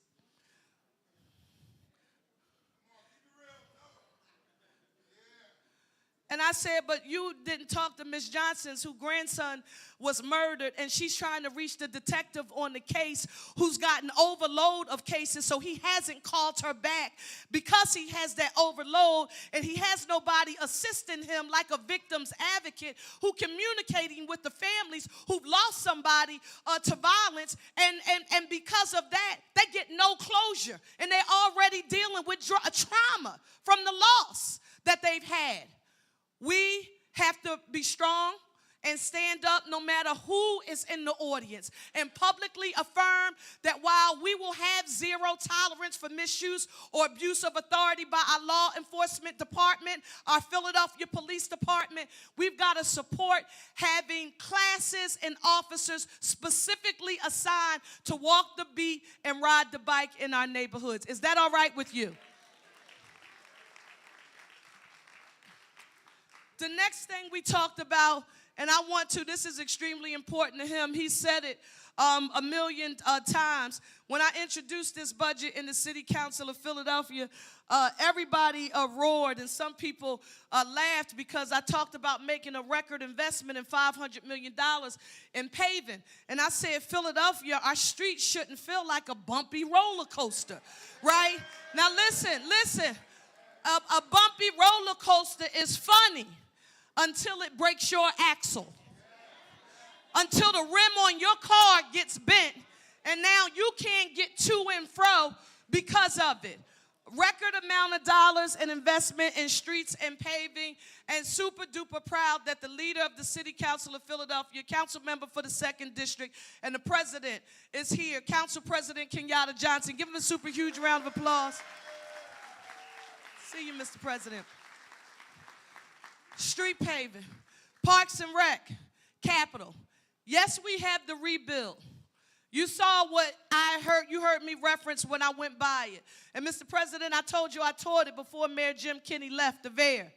And I said, but you didn't talk to Miss Johnson's, whose grandson was murdered, and she's trying to reach the detective on the case who's gotten overload of cases, so he hasn't called her back because he has that overload, and he has nobody assisting him like a victim's advocate who communicating with the families who've lost somebody to violence, and because of that, they get no closure, and they're already dealing with trauma from the loss that they've had. We have to be strong and stand up no matter who is in the audience and publicly affirm that while we will have zero tolerance for misuse or abuse of authority by our law enforcement department, our Philadelphia Police Department, we've got to support having classes and officers specifically assigned to walk the beat and ride the bike in our neighborhoods. Is that all right with you? The next thing we talked about, and this is extremely important to him. He said it a million times. When I introduced this budget in the City Council of Philadelphia, everybody roared, and some people laughed because I talked about making a record investment in $500 million in paving. And I said, Philadelphia, our streets shouldn't feel like a bumpy roller coaster, right? Now listen, a bumpy roller coaster is funny until it breaks your axle, until the rim on your car gets bent, and now you can't get to and fro because of it. Record amount of dollars and investment in streets and paving, and super duper proud that the leader of the City Council of Philadelphia, council member for the 2nd District, and the president is here, Council President Kenyatta Johnson. Give him a super huge round of applause. See you, Mr. President. Street paving, Parks and Rec, Capitol. Yes, we have the rebuild. You saw what you heard me reference when I went by it. And Mr. President, I told you I toured it before Mayor Jim Kenney left the VAIR.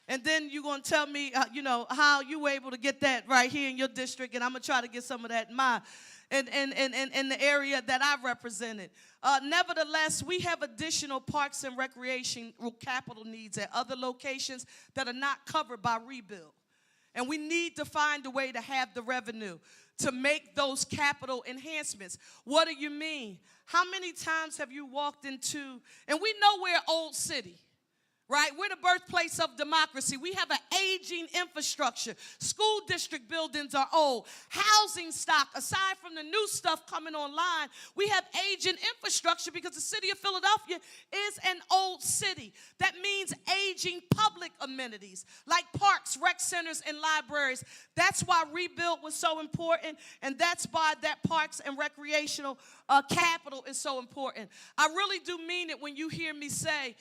And then you're going to tell me, how you were able to get that right here in your district, and I'm going to try to get some of that in mine. In the area that I represented. Nevertheless, we have additional parks and recreation capital needs at other locations that are not covered by rebuild. And we need to find a way to have the revenue to make those capital enhancements. What do you mean? How many times have you walked into, and we know we're an old city, right? We're the birthplace of democracy. We have an aging infrastructure. School district buildings are old. Housing stock, aside from the new stuff coming online, we have aging infrastructure because the city of Philadelphia is an old city. That means aging public amenities like parks, rec centers, and libraries. That's why rebuild was so important, and that's why that parks and recreational capital is so important. I really do mean it when you hear me say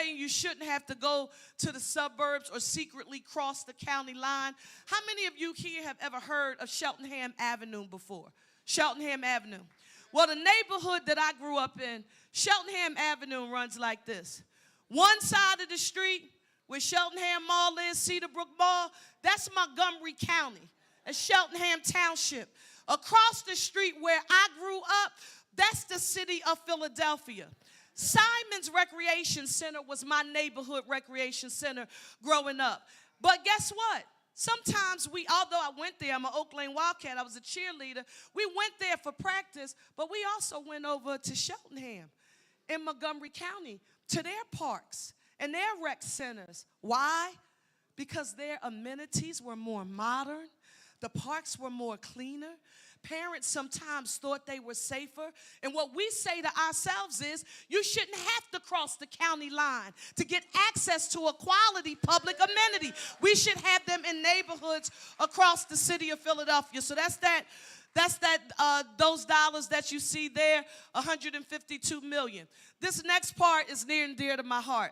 saying you shouldn't have to go to the suburbs or secretly cross the county line. How many of you here have ever heard of Cheltenham Avenue before? Cheltenham Avenue. Well, the neighborhood that I grew up in, Cheltenham Avenue runs like this. One side of the street where Cheltenham Mall is, Cedarbrook Mall, that's Montgomery County. That's Cheltenham Township. Across the street where I grew up, that's the city of Philadelphia. Simon's Recreation Center was my neighborhood recreation center growing up. But guess what? Sometimes although I went there, I'm an Oak Lane Wildcat, I was a cheerleader, we went there for practice, but we also went over to Cheltenham in Montgomery County to their parks and their rec centers. Why? Because their amenities were more modern. The parks were more cleaner. Parents sometimes thought they were safer. And what we say to ourselves is, you shouldn't have to cross the county line to get access to a quality public amenity. We should have them in neighborhoods across the city of Philadelphia. So those dollars that you see there, $152 million. This next part is near and dear to my heart.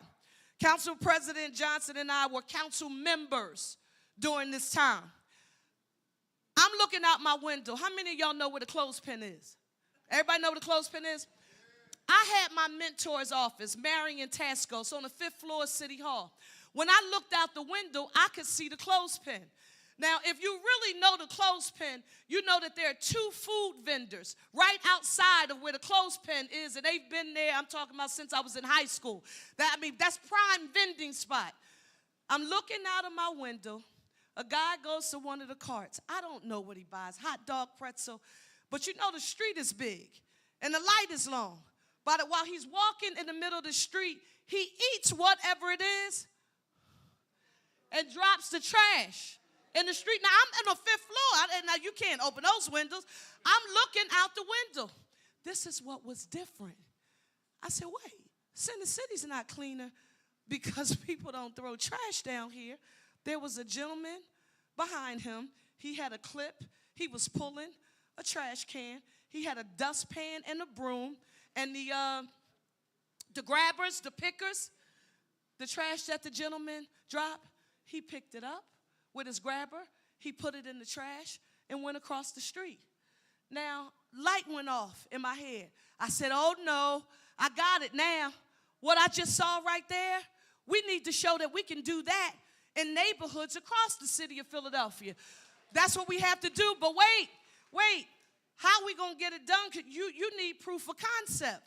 Council President Johnson and I were council members during this time. I'm looking out my window. How many of y'all know where the clothespin is? Everybody know what the clothespin is? I had my mentor's office, Marion Tascos, on the 5th floor of City Hall. When I looked out the window, I could see the clothespin. Now, if you really know the clothespin, you know that there are 2 food vendors right outside of where the clothespin is, and they've been there, I'm talking about since I was in high school. That's prime vending spot. I'm looking out of my window. A guy goes to one of the carts. I don't know what he buys, hot dog, pretzel. But you know the street is big and the light is long. But while he's walking in the middle of the street, he eats whatever it is and drops the trash in the street. Now, I'm on the 5th floor. Now, you can't open those windows. I'm looking out the window. This is what was different. I said, wait, Center City's not cleaner because people don't throw trash down here. There was a gentleman behind him. He had a clip. He was pulling a trash can. He had a dustpan and a broom. And the grabbers, the pickers, the trash that the gentleman dropped, he picked it up with his grabber. He put it in the trash and went across the street. Now, light went off in my head. I said, oh, no, I got it now. What I just saw right there, we need to show that we can do that in neighborhoods across the city of Philadelphia. That's what we have to do. But wait, how are we going to get it done? You need proof of concept.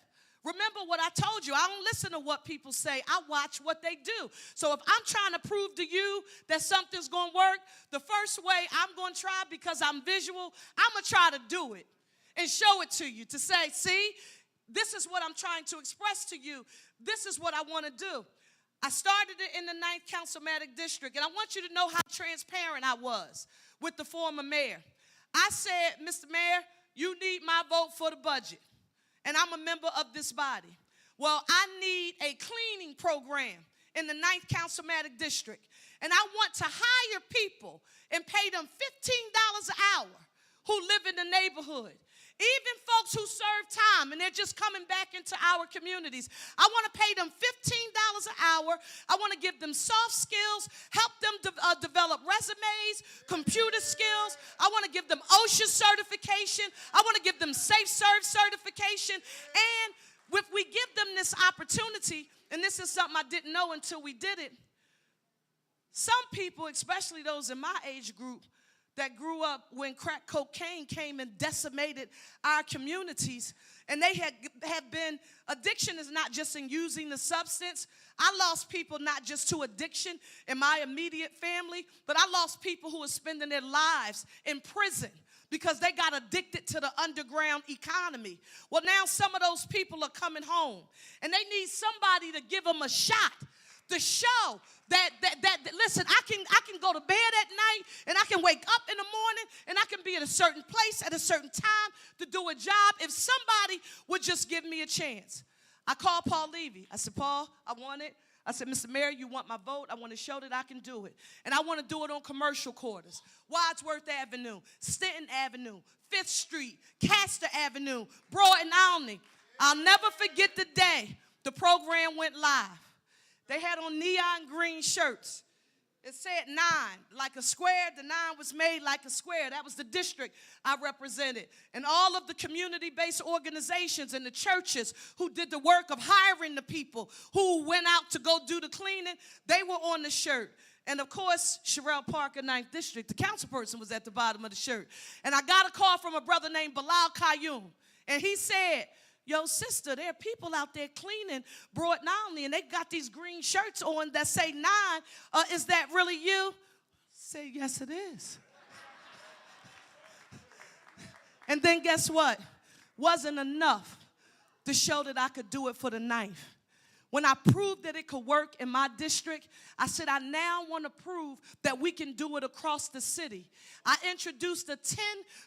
Remember what I told you. I don't listen to what people say. I watch what they do. So if I'm trying to prove to you that something's going to work, the first way I'm going to try, because I'm visual, I'm going to try to do it and show it to you, to say, see, this is what I'm trying to express to you. This is what I want to do. I started it in the 9th Councilmatic District, and I want you to know how transparent I was with the former mayor. I said, Mr. Mayor, you need my vote for the budget, and I'm a member of this body. Well, I need a cleaning program in the 9th Councilmatic District, and I want to hire people and pay them $15 an hour who live in the neighborhood. Even folks who serve time and they're just coming back into our communities. I want to pay them $15 an hour. I want to give them soft skills, help them develop resumes, computer skills. I want to give them OSHA certification. I want to give them Safe Serve certification. And if we give them this opportunity, and this is something I didn't know until we did it, some people, especially those in my age group, that grew up when crack cocaine came and decimated our communities. And they have been, addiction is not just in using the substance. I lost people not just to addiction in my immediate family, but I lost people who are spending their lives in prison because they got addicted to the underground economy. Well, now some of those people are coming home, and they need somebody to give them a shot to show that listen, I can go to bed at night, and I can wake up in the morning, and I can be at a certain place at a certain time to do a job if somebody would just give me a chance. I called Paul Levy. I said, Paul, I want it. I said, Mr. Mayor, you want my vote? I want to show that I can do it. And I want to do it on commercial quarters. Wadsworth Avenue, Stanton Avenue, 5th Street, Castor Avenue, Broad and Olney. I'll never forget the day the program went live. They had on neon green shirts. It said 9, like a square. The 9 was made like a square. That was the district I represented. And all of the community-based organizations and the churches who did the work of hiring the people who went out to go do the cleaning, they were on the shirt. And, of course, Cherelle Parker, 9th District, the councilperson was at the bottom of the shirt. And I got a call from a brother named Bilal Qayyum. And he said, yo, sister, there are people out there cleaning Broad Knowledge, and they got these green shirts on that say 9. Is that really you? I say, yes, it is. And then guess what? Wasn't enough to show that I could do it for the 9th. When I proved that it could work in my district, I said, I now want to prove that we can do it across the city. I introduced a $10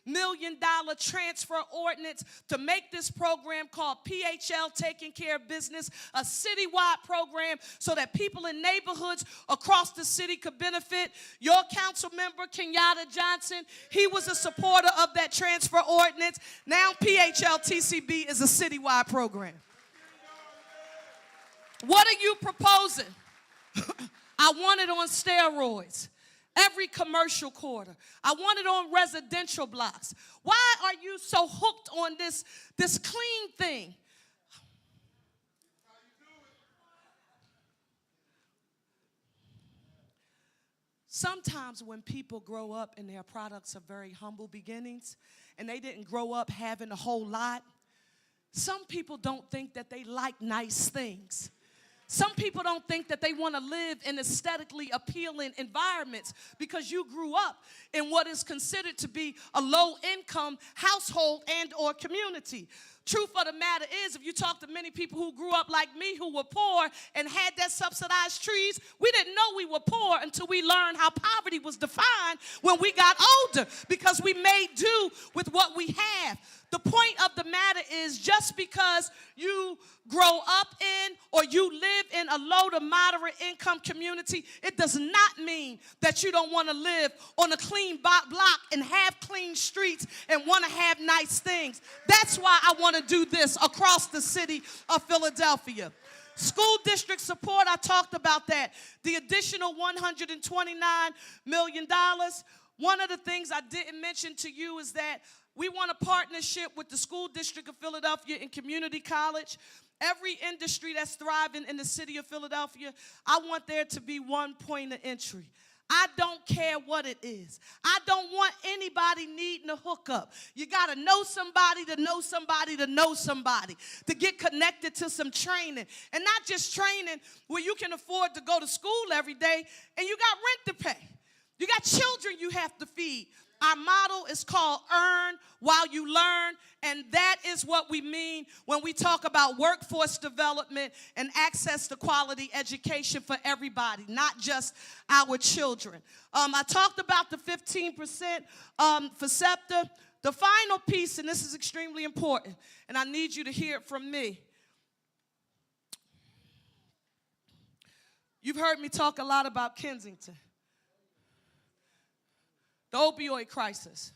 million transfer ordinance to make this program called PHL, Taking Care of Business, a citywide program so that people in neighborhoods across the city could benefit. Your council member, Kenyatta Johnson, he was a supporter of that transfer ordinance. Now PHL TCB is a citywide program. What are you proposing? I want it on steroids. Every commercial quarter. I want it on residential blocks. Why are you so hooked on this clean thing? Sometimes when people grow up and their products are very humble beginnings and they didn't grow up having a whole lot, some people don't think that they like nice things. Some people don't think that they want to live in aesthetically appealing environments because you grew up in what is considered to be a low-income household and or community. Truth of the matter is, if you talk to many people who grew up like me who were poor and had that subsidized trees, we didn't know we were poor until we learned how poverty was defined when we got older because we made do with what we have. The point of the matter is just because you grow up in or you live in a low to moderate income community, it does not mean that you don't want to live on a clean block and have clean streets and want to have nice things. That's why I want to do this across the city of Philadelphia. School district support, I talked about that. The additional $129 million. One of the things I didn't mention to you is that we want a partnership with the School District of Philadelphia and Community College. Every industry that's thriving in the city of Philadelphia, I want there to be one point of entry. I don't care what it is. I don't want anybody needing a hookup. You got to know somebody to know somebody to know somebody to get connected to some training. And not just training where you can afford to go to school every day and you got rent to pay. You got children you have to feed. Our model is called Earn While You Learn, and that is what we mean when we talk about workforce development and access to quality education for everybody, not just our children. I talked about the 15% for SEPTA. The final piece, and this is extremely important, and I need you to hear it from me. You've heard me talk a lot about Kensington. The opioid crisis.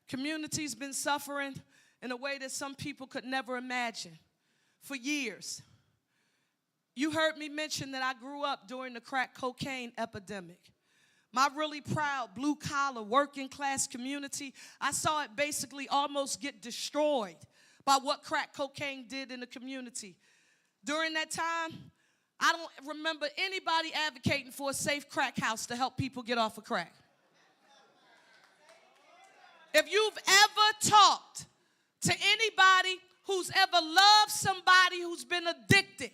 Community's been suffering in a way that some people could never imagine for years. You heard me mention that I grew up during the crack cocaine epidemic. My really proud blue-collar, working-class community, I saw it basically almost get destroyed by what crack cocaine did in the community. During that time, I don't remember anybody advocating for a safe crack house to help people get off of crack. If you've ever talked to anybody who's ever loved somebody who's been addicted,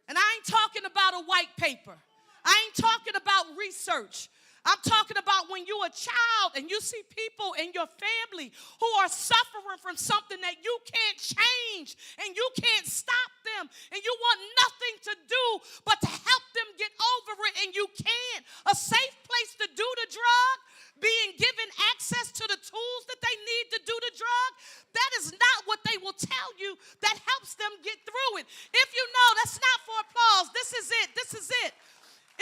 and I ain't talking about a white paper. I ain't talking about research. I'm talking about when you're a child and you see people in your family who are suffering from something that you can't change and you can't stop them and you want nothing to do but to help them get over it and you can't. A safe place to do the drug, being given access to the tools that they need to do the drug, that is not what they will tell you that helps them get through it. If you know, that's not for applause. This is it. This is it.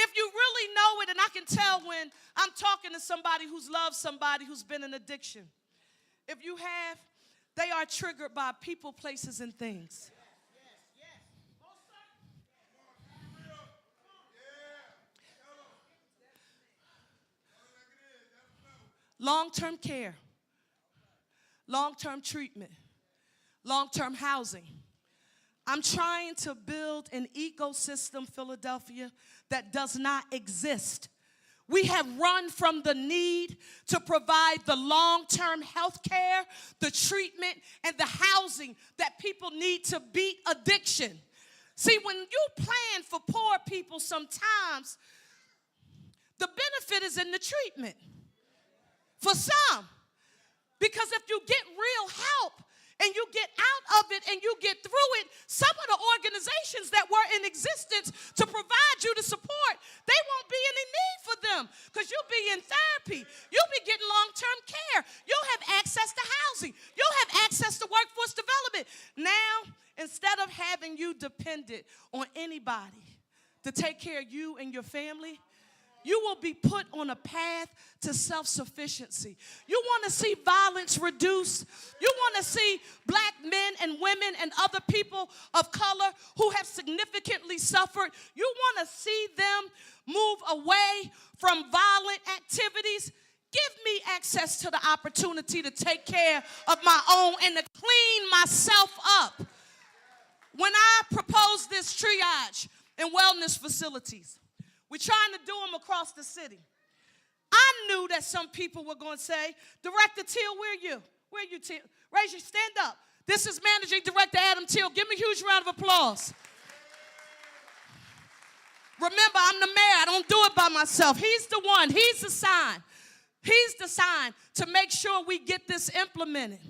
If you really know it, and I can tell when I'm talking to somebody who's loved somebody who's been in addiction. If you have, they are triggered by people, places, and things. Long-term care, long-term treatment, long-term housing. I'm trying to build an ecosystem, Philadelphia, that does not exist. We have run from the need to provide the long-term health care, the treatment, and the housing that people need to beat addiction. See, when you plan for poor people, sometimes the benefit is in the treatment. For some. Because if you get real help, and you get out of it and you get through it, some of the organizations that were in existence to provide you the support, they won't be any need for them because you'll be in therapy. You'll be getting long-term care. You'll have access to housing. You'll have access to workforce development. Now, instead of having you dependent on anybody to take care of you and your family, you will be put on a path to self-sufficiency. You want to see violence reduced. You want to see black men and women and other people of color who have significantly suffered. You want to see them move away from violent activities. Give me access to the opportunity to take care of my own and to clean myself up. When I proposed this triage in wellness facilities, we're trying to do them across the city. I knew that some people were going to say, Director Teal, where are you? Where are you, Teal? Raise your stand up. This is Managing Director Adam Teal. Give me a huge round of applause. Remember, I'm the mayor. I don't do it by myself. He's the one. He's the sign. He's the sign to make sure we get this implemented.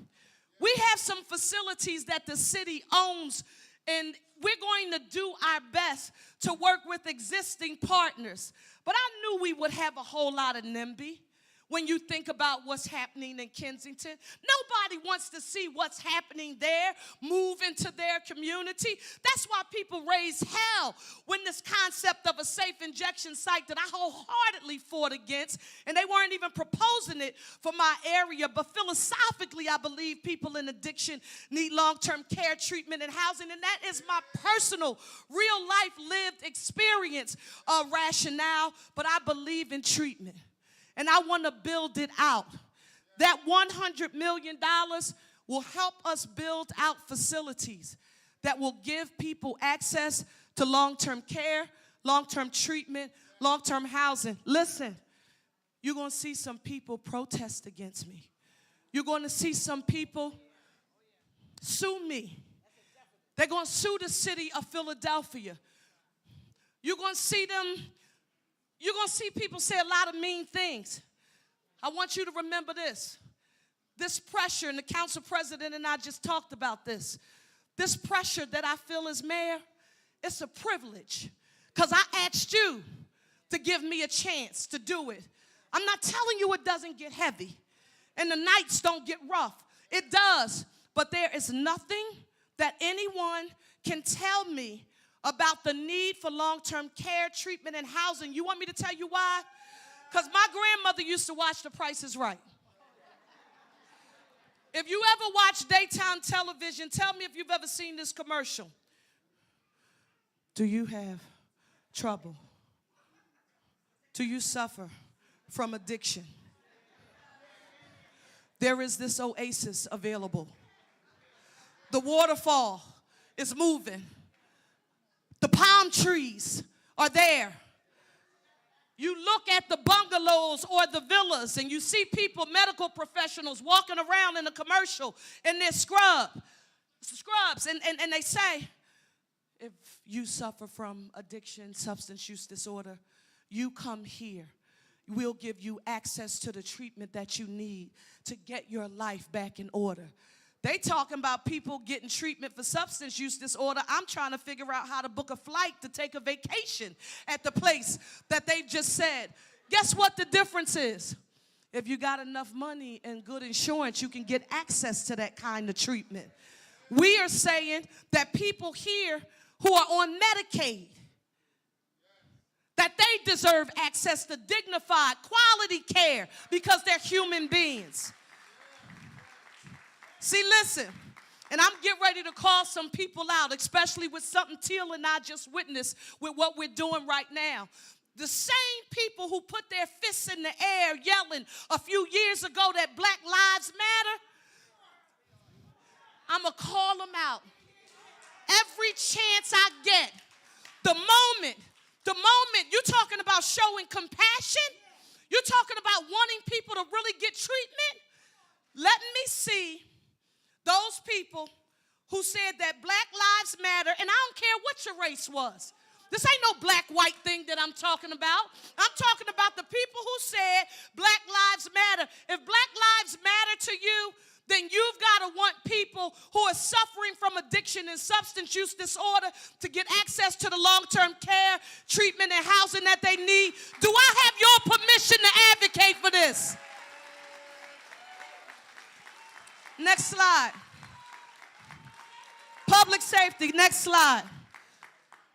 We have some facilities that the city owns, and we're going to do our best to work with existing partners. But I knew we would have a whole lot of NIMBY when you think about what's happening in Kensington. Nobody wants to see what's happening there move into their community. That's why people raise hell when this concept of a safe injection site that I wholeheartedly fought against, and they weren't even proposing it for my area, but philosophically I believe people in addiction need long-term care, treatment, and housing, and that is my personal, real-life lived experience rationale, but I believe in treatment. And I want to build it out. That $100 million will help us build out facilities that will give people access to long-term care, long-term treatment, long-term housing. Listen, you're going to see some people protest against me. You're going to see some people sue me. They're going to sue the city of Philadelphia. You're going to see them. You're going to see people say a lot of mean things. I want you to remember this. This pressure, and the council president and I just talked about this. This pressure that I feel as mayor, it's a privilege because I asked you to give me a chance to do it. I'm not telling you it doesn't get heavy and the nights don't get rough. It does, but there is nothing that anyone can tell me about the need for long-term care, treatment, and housing. You want me to tell you why? Because my grandmother used to watch The Price is Right. If you ever watch daytime television, tell me if you've ever seen this commercial. Do you have trouble? Do you suffer from addiction? There is this oasis available. The waterfall is moving. The palm trees are there. You look at the bungalows or the villas and you see people, medical professionals, walking around in a commercial in their scrubs. And they say, if you suffer from addiction, substance use disorder, you come here. We'll give you access to the treatment that you need to get your life back in order. They talking about people getting treatment for substance use disorder. I'm trying to figure out how to book a flight to take a vacation at the place that they just said. Guess what the difference is? If you got enough money and good insurance, you can get access to that kind of treatment. We are saying that people here who are on Medicaid, that they deserve access to dignified, quality care because they're human beings. See, listen, and I'm getting ready to call some people out, especially with something Teal and I just witnessed with what we're doing right now. The same people who put their fists in the air yelling a few years ago that Black Lives Matter, I'm going to call them out. Every chance I get, the moment you're talking about showing compassion, you're talking about wanting people to really get treatment, let me see those people who said that Black Lives Matter, and I don't care what your race was. This ain't no black-white thing that I'm talking about. I'm talking about the people who said Black Lives Matter. If Black Lives matter to you, then you've got to want people who are suffering from addiction and substance use disorder to get access to the long-term care, treatment, and housing that they need. Do I have your permission to advocate for this? Next slide. Public safety, next slide.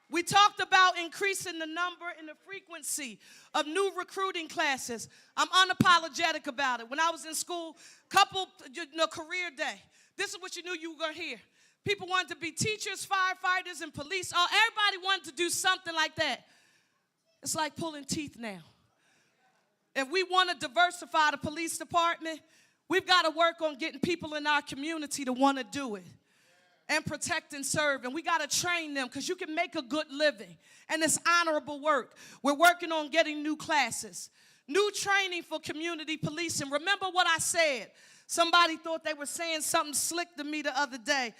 We talked about increasing the number and the frequency of new recruiting classes. I'm unapologetic about it. When I was in school, career day, this is what you knew you were going to hear. People wanted to be teachers, firefighters, and police. Everybody wanted to do something like that. It's like pulling teeth now. If we want to diversify the police department, we've got to work on getting people in our community to want to do it and protect and serve. And we got to train them because you can make a good living. And it's honorable work. We're working on getting new classes, new training for community policing. Remember what I said. Somebody thought they were saying something slick to me the other day.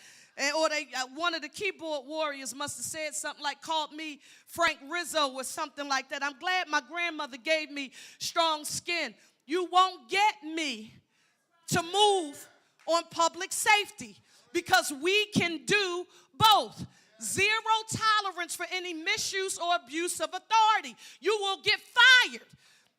Or one of the keyboard warriors must have said something like, called me Frank Rizzo or something like that. I'm glad my grandmother gave me strong skin. You won't get me to move on public safety, because we can do both. Zero tolerance for any misuse or abuse of authority. You will get fired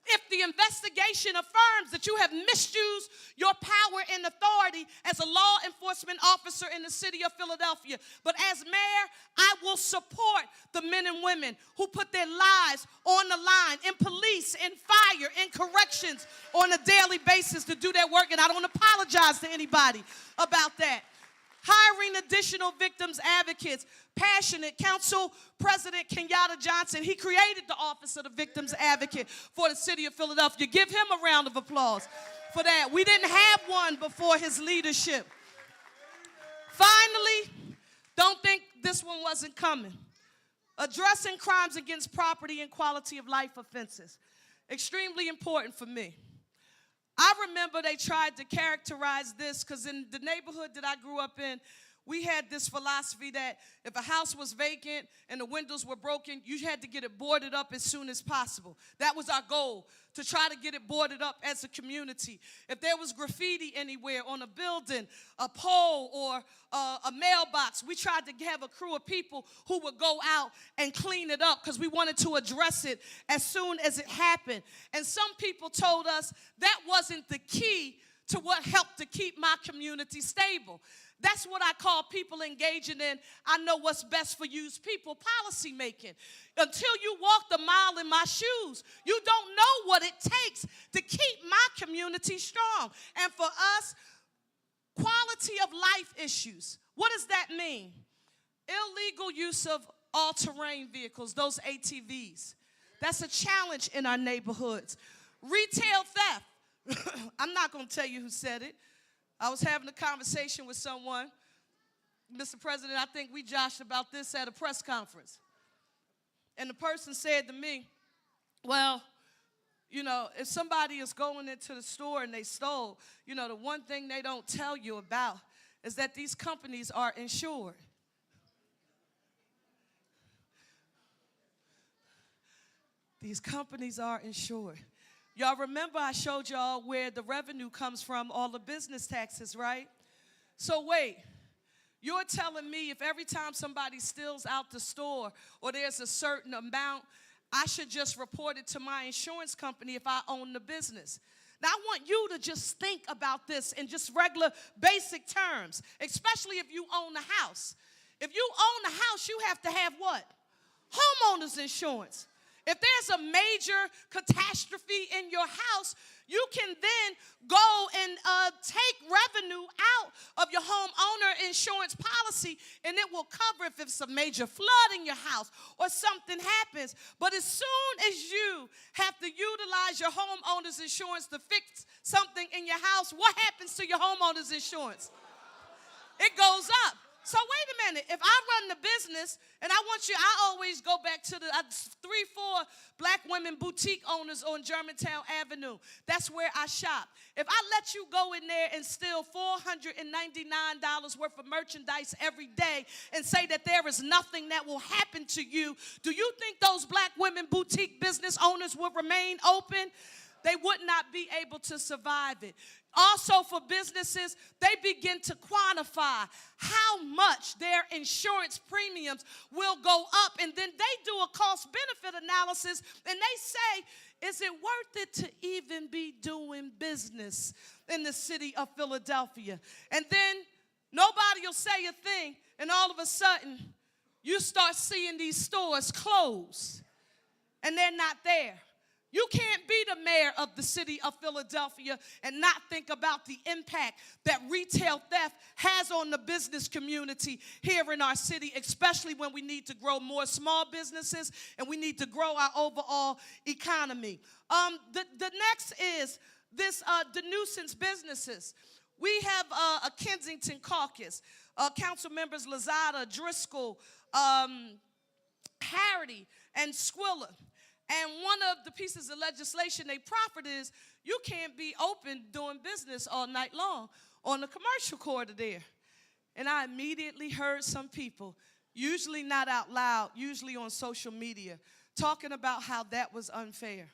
if the investigation affirms that you have misused your power and authority as a law enforcement officer in the city of Philadelphia. But as mayor, I will support the men and women who put their lives on the line in police, in fire, in corrections on a daily basis to do their work. And I don't apologize to anybody about that. Hiring additional victims advocates. Passionate. Council President Kenyatta Johnson, he created the Office of the Victims Advocate for the city of Philadelphia. Give him a round of applause for that. We didn't have one before his leadership. Finally, don't think this one wasn't coming. Addressing crimes against property and quality of life offenses. Extremely important for me. I remember they tried to characterize this because in the neighborhood that I grew up in, we had this philosophy that if a house was vacant and the windows were broken, you had to get it boarded up as soon as possible. That was our goal, to try to get it boarded up as a community. If there was graffiti anywhere on a building, a pole, or a mailbox, we tried to have a crew of people who would go out and clean it up because we wanted to address it as soon as it happened. And some people told us that wasn't the key to what helped to keep my community stable. That's what I call people engaging in I know what's best for you's people policy making. Until you walk the mile in my shoes, you don't know what it takes to keep my community strong. And for us, quality of life issues. What does that mean? Illegal use of all-terrain vehicles, those ATVs. That's a challenge in our neighborhoods. Retail theft. I'm not going to tell you who said it. I was having a conversation with someone. Mr. President, I think we joshed about this at a press conference. And the person said to me, well, if somebody is going into the store and they stole, the one thing they don't tell you about is that these companies are insured. These companies are insured. Y'all remember I showed y'all where the revenue comes from, all the business taxes, right? So wait, you're telling me if every time somebody steals out the store or there's a certain amount, I should just report it to my insurance company if I own the business? Now, I want you to just think about this in just regular basic terms, especially if you own the house. If you own the house, you have to have what? Homeowner's insurance. If there's a major catastrophe in your house, You can then go and take revenue out of your homeowner insurance policy, and it will cover if it's a major flood in your house or something happens. But as soon as you have to utilize your homeowner's insurance to fix something in your house, what happens to your homeowner's insurance? It goes up. So wait a minute. If I run the business, and I always go back to the 3-4 black women boutique owners on Germantown Avenue. That's where I shop. If I let you go in there and steal $499 worth of merchandise every day and say that there is nothing that will happen to you, do you think those black women boutique business owners will remain open? They would not be able to survive it. Also for businesses, they begin to quantify how much their insurance premiums will go up. And then they do a cost-benefit analysis, and they say, is it worth it to even be doing business in the city of Philadelphia? And then nobody will say a thing, and all of a sudden, you start seeing these stores close, and they're not there. You can't be the mayor of the city of Philadelphia and not think about the impact that retail theft has on the business community here in our city, especially when we need to grow more small businesses and we need to grow our overall economy. The next is the nuisance businesses. We have a Kensington caucus. Council members Lozada, Driscoll, Harity, and Squilla. And one of the pieces of legislation they proffered is you can't be open doing business all night long on the commercial corridor there. And I immediately heard some people, usually not out loud, usually on social media, talking about how that was unfair.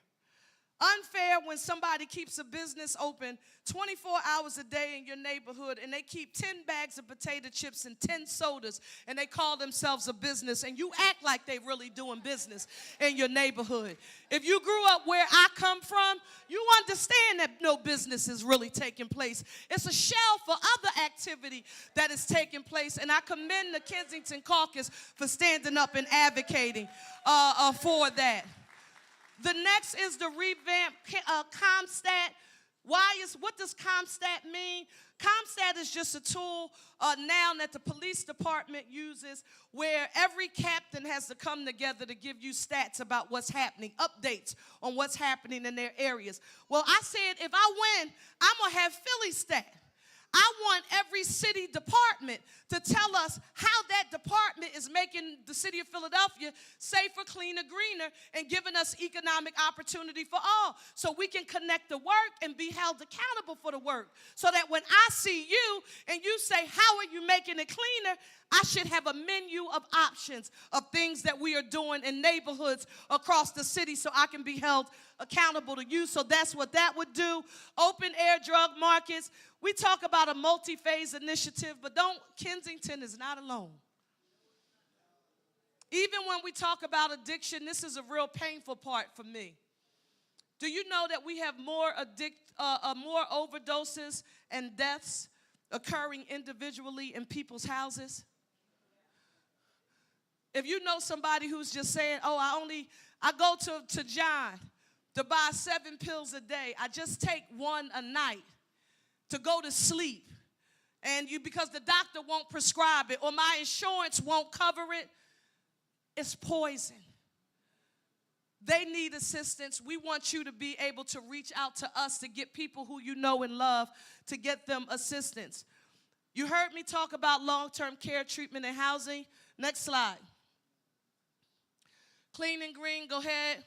Unfair when somebody keeps a business open 24 hours a day in your neighborhood, and they keep 10 bags of potato chips and 10 sodas, and they call themselves a business, and you act like they really doing business in your neighborhood. If you grew up where I come from, you understand that no business is really taking place. It's a shell for other activity that is taking place, and I commend the Kensington caucus for standing up and advocating for that. The next is the revamped CompStat. What does CompStat mean? CompStat is just a tool now that the police department uses where every captain has to come together to give you stats about what's happening, updates on what's happening in their areas. Well, I said if I win, I'm going to have Philly stat. I want every city department to tell us how that department is making the city of Philadelphia safer, cleaner, greener, and giving us economic opportunity for all, so we can connect the work and be held accountable for the work, so that when I see you and you say, how are you making it cleaner, I should have a menu of options of things that we are doing in neighborhoods across the city so I can be held accountable to you. So that's what that would do. Open air drug markets. We talk about a multi-phase initiative, but Kensington is not alone. Even when we talk about addiction, this is a real painful part for me. Do you know that we have more overdoses and deaths occurring individually in people's houses? If you know somebody who's just saying, oh, I go to John to buy 7 pills a day. I just take one a night to go to sleep. And because the doctor won't prescribe it or my insurance won't cover it, it's poison. They need assistance. We want you to be able to reach out to us to get people who you know and love to get them assistance. You heard me talk about long-term care, treatment, and housing. Next slide. Clean and green, go ahead.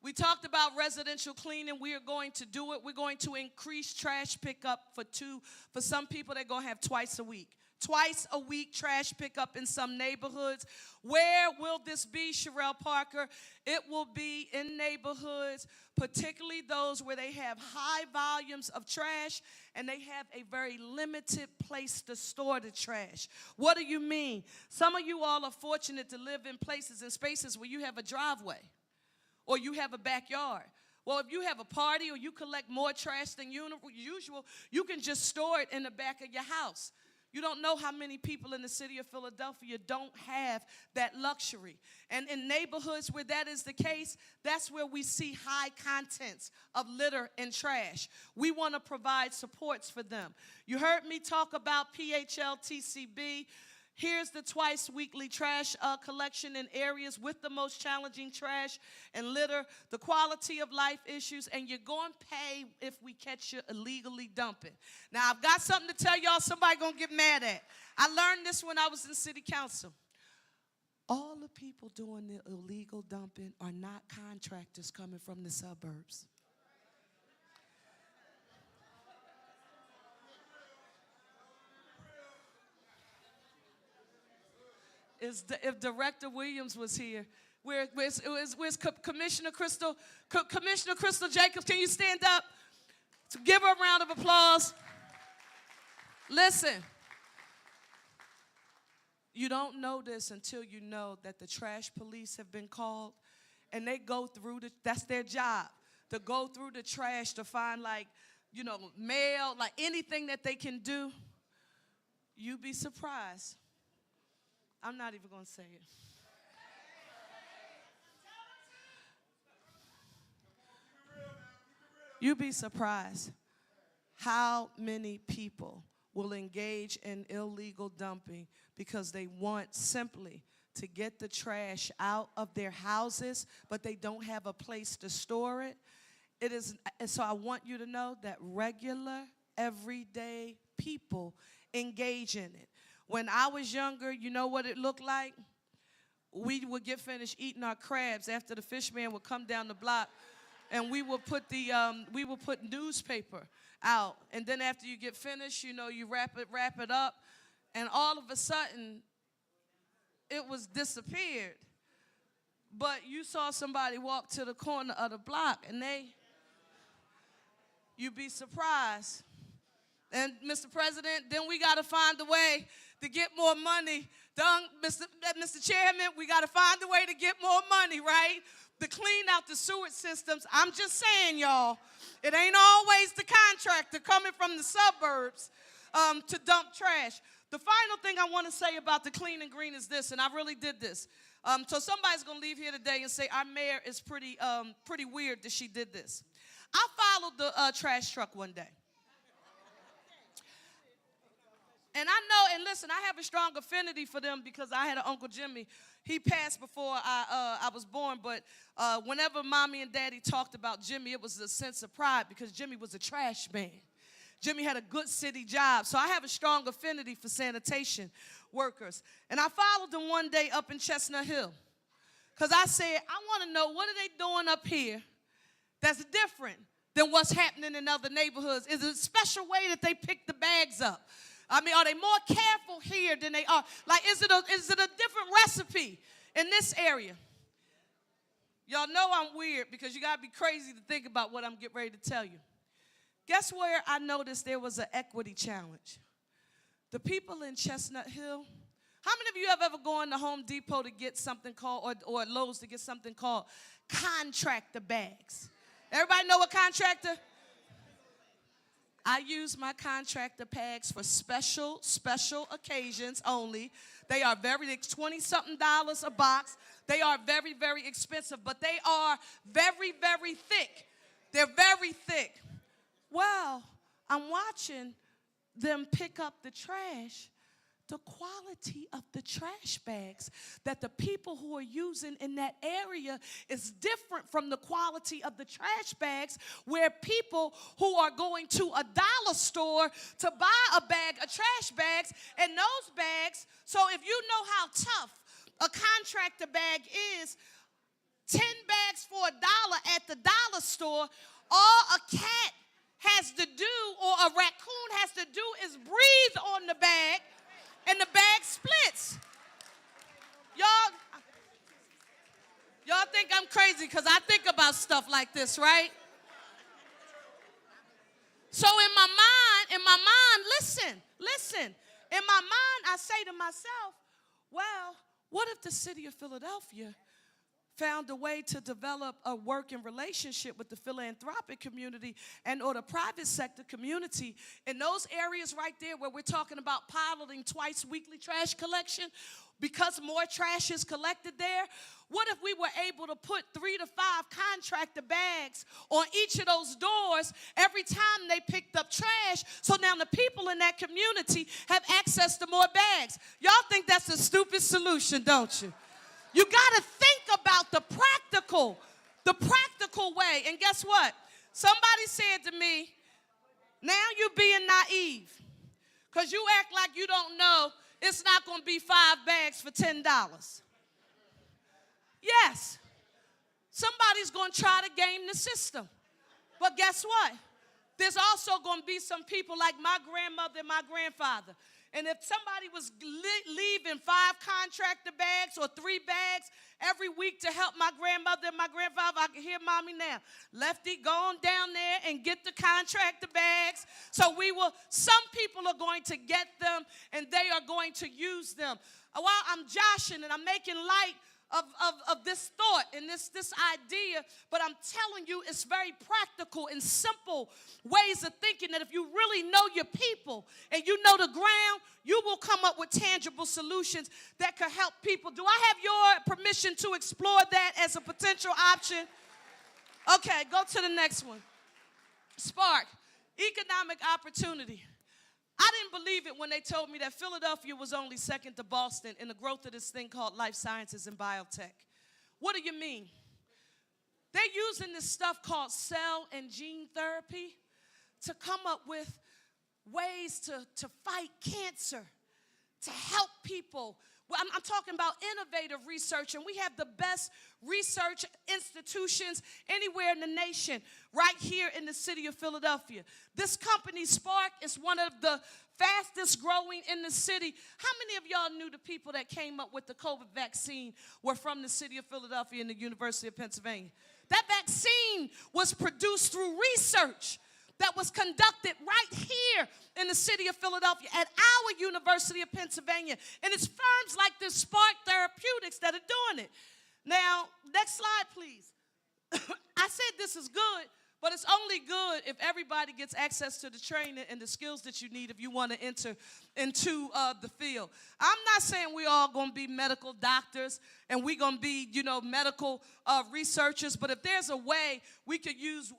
We talked about residential cleaning. We are going to do it. We're going to increase trash pickup for some people. They're going to have twice a week. Twice a week trash pickup in some neighborhoods. Where will this be, Cherelle Parker? It will be in neighborhoods, particularly those where they have high volumes of trash and they have a very limited place to store the trash. What do you mean? Some of you all are fortunate to live in places and spaces where you have a driveway or you have a backyard. Well, if you have a party or you collect more trash than usual, you can just store it in the back of your house. You don't know how many people in the city of Philadelphia don't have that luxury. And in neighborhoods where that is the case, that's where we see high contents of litter and trash. We want to provide supports for them. You heard me talk about PHLTCB. Here's the twice weekly trash collection in areas with the most challenging trash and litter, the quality of life issues, and you're going to pay if we catch you illegally dumping. Now, I've got something to tell y'all somebody going to get mad at. I learned this when I was in city council. All the people doing the illegal dumping are not contractors coming from the suburbs. If Director Williams was here, where's Commissioner Crystal? Commissioner Crystal Jacobs, can you stand up? So give her a round of applause. Listen, you don't know this until you know that the trash police have been called, and they go through that's their job, to go through the trash to find, like, mail, like anything that they can do. You'd be surprised. I'm not even going to say it. You'd be surprised how many people will engage in illegal dumping because they want simply to get the trash out of their houses, but they don't have a place to store it. So I want you to know that regular, everyday people engage in it. When I was younger, you know what it looked like? We would get finished eating our crabs after the fish man would come down the block, and we would put newspaper out. And then after you get finished, you wrap it up, and all of a sudden, it was disappeared. But you saw somebody walk to the corner of the block, and you'd be surprised. And Mr. President, then we got to find a way to get more money. Mr. Chairman, we got to find a way to get more money, right? To clean out the sewage systems. I'm just saying, y'all, it ain't always the contractor coming from the suburbs to dump trash. The final thing I want to say about the clean and green is this, and I really did this. So somebody's going to leave here today and say, our mayor is pretty weird that she did this. I followed the trash truck one day. And I know, and listen, I have a strong affinity for them because I had an Uncle Jimmy. He passed before I was born, but whenever Mommy and Daddy talked about Jimmy, it was a sense of pride because Jimmy was a trash man. Jimmy had a good city job, so I have a strong affinity for sanitation workers. And I followed them one day up in Chestnut Hill because I said, I want to know, what are they doing up here that's different than what's happening in other neighborhoods? Is it a special way that they pick the bags up? I mean, are they more careful here than they are? Like, is it a different recipe in this area? Y'all know I'm weird because you got to be crazy to think about what I'm getting ready to tell you. Guess where I noticed there was an equity challenge? The people in Chestnut Hill. How many of you have ever gone to Home Depot to get something called, or Lowe's to get something called contractor bags? Everybody know what contractor? I use my contractor bags for special occasions only. They are $20-something a box. They are very, very expensive, but they are very, very thick. They're very thick. Well, I'm watching them pick up the trash. The quality of the trash bags that the people who are using in that area is different from the quality of the trash bags where people who are going to a dollar store to buy a bag of trash bags, and those bags, so if you know how tough a contractor bag is, 10 bags for $1 at the dollar store, all a cat has to do or a raccoon has to do is breathe on the bag, and the bag splits. Y'all think I'm crazy because I think about stuff like this, right? So in my mind, listen. In my mind, I say to myself, well, what if the city of Philadelphia found a way to develop a working relationship with the philanthropic community and or the private sector community in those areas right there where we're talking about piloting twice weekly trash collection. Because more trash is collected there, what if we were able to put 3 to 5 contractor bags on each of those doors every time they picked up trash, so now the people in that community have access to more bags? Y'all think that's a stupid solution, don't you? You got to think about the practical way. And guess what? Somebody said to me, now you being naive, because you act like you don't know it's not going to be 5 bags for $10. Yes, somebody's going to try to game the system. But guess what? There's also going to be some people like my grandmother and my grandfather. And if somebody was leaving 5 contractor bags or 3 bags every week to help my grandmother and my grandfather, I can hear mommy now. Lefty, go on down there and get the contractor bags. So some people are going to get them and they are going to use them. While I'm joshing and I'm making light of this thought and this idea, but I'm telling you it's very practical and simple ways of thinking that if you really know your people and you know the ground, you will come up with tangible solutions that could help people. Do I have your permission to explore that as a potential option? Okay, go to the next one. Spark, economic opportunity. I didn't believe it when they told me that Philadelphia was only second to Boston in the growth of this thing called life sciences and biotech. What do you mean? They're using this stuff called cell and gene therapy to come up with ways to fight cancer, to help people. Well, I'm talking about innovative research, and we have the best research institutions anywhere in the nation, right here in the city of Philadelphia. This company, Spark, is one of the fastest growing in the city. How many of y'all knew the people that came up with the COVID vaccine were from the city of Philadelphia and the University of Pennsylvania? That vaccine was produced through research that was conducted right here in the city of Philadelphia at our University of Pennsylvania. And it's firms like this Spark Therapeutics that are doing it. Now, next slide, please. I said this is good, but it's only good if everybody gets access to the training and the skills that you need if you want to enter into the field. I'm not saying we're all going to be medical doctors and we're going to be, medical researchers, but if there's a way we could use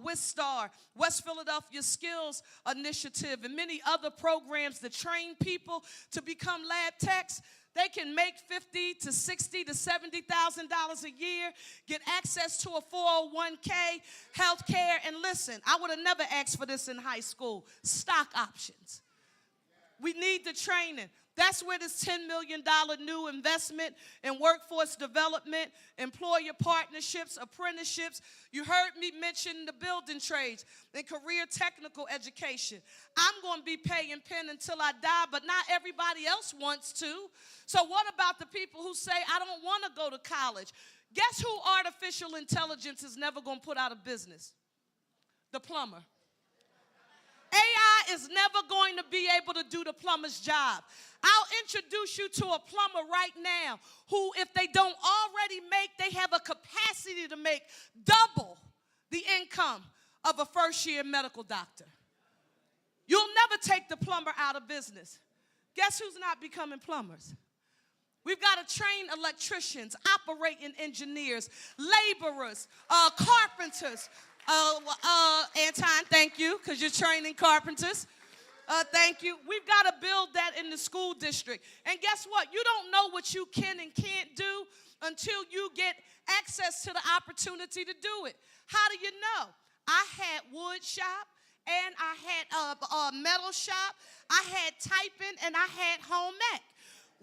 WISTAR, West Philadelphia Skills Initiative, and many other programs that train people to become lab techs, they can make $50,000 to $60,000 to $70,000 a year, get access to a 401k, health care, and listen, I would have never asked for this in high school, stock options. We need the training. That's where this $10 million new investment in workforce development, employer partnerships, apprenticeships. You heard me mention the building trades and career technical education. I'm going to be paying pen until I die, but not everybody else wants to. So what about the people who say, I don't want to go to college? Guess who artificial intelligence is never going to put out of business? The plumber. AI is never going to be able to do the plumber's job. I'll introduce you to a plumber right now who, if they don't already they have a capacity to make double the income of a first-year medical doctor. You'll never take the plumber out of business. Guess who's not becoming plumbers? We've got to train electricians, operating engineers, laborers, carpenters. Anton, thank you, because you're training carpenters. Thank you. We've got to build that in the school district. And guess what? You don't know what you can and can't do until you get access to the opportunity to do it. How do you know? I had wood shop, and I had a metal shop. I had typing, and I had home ec.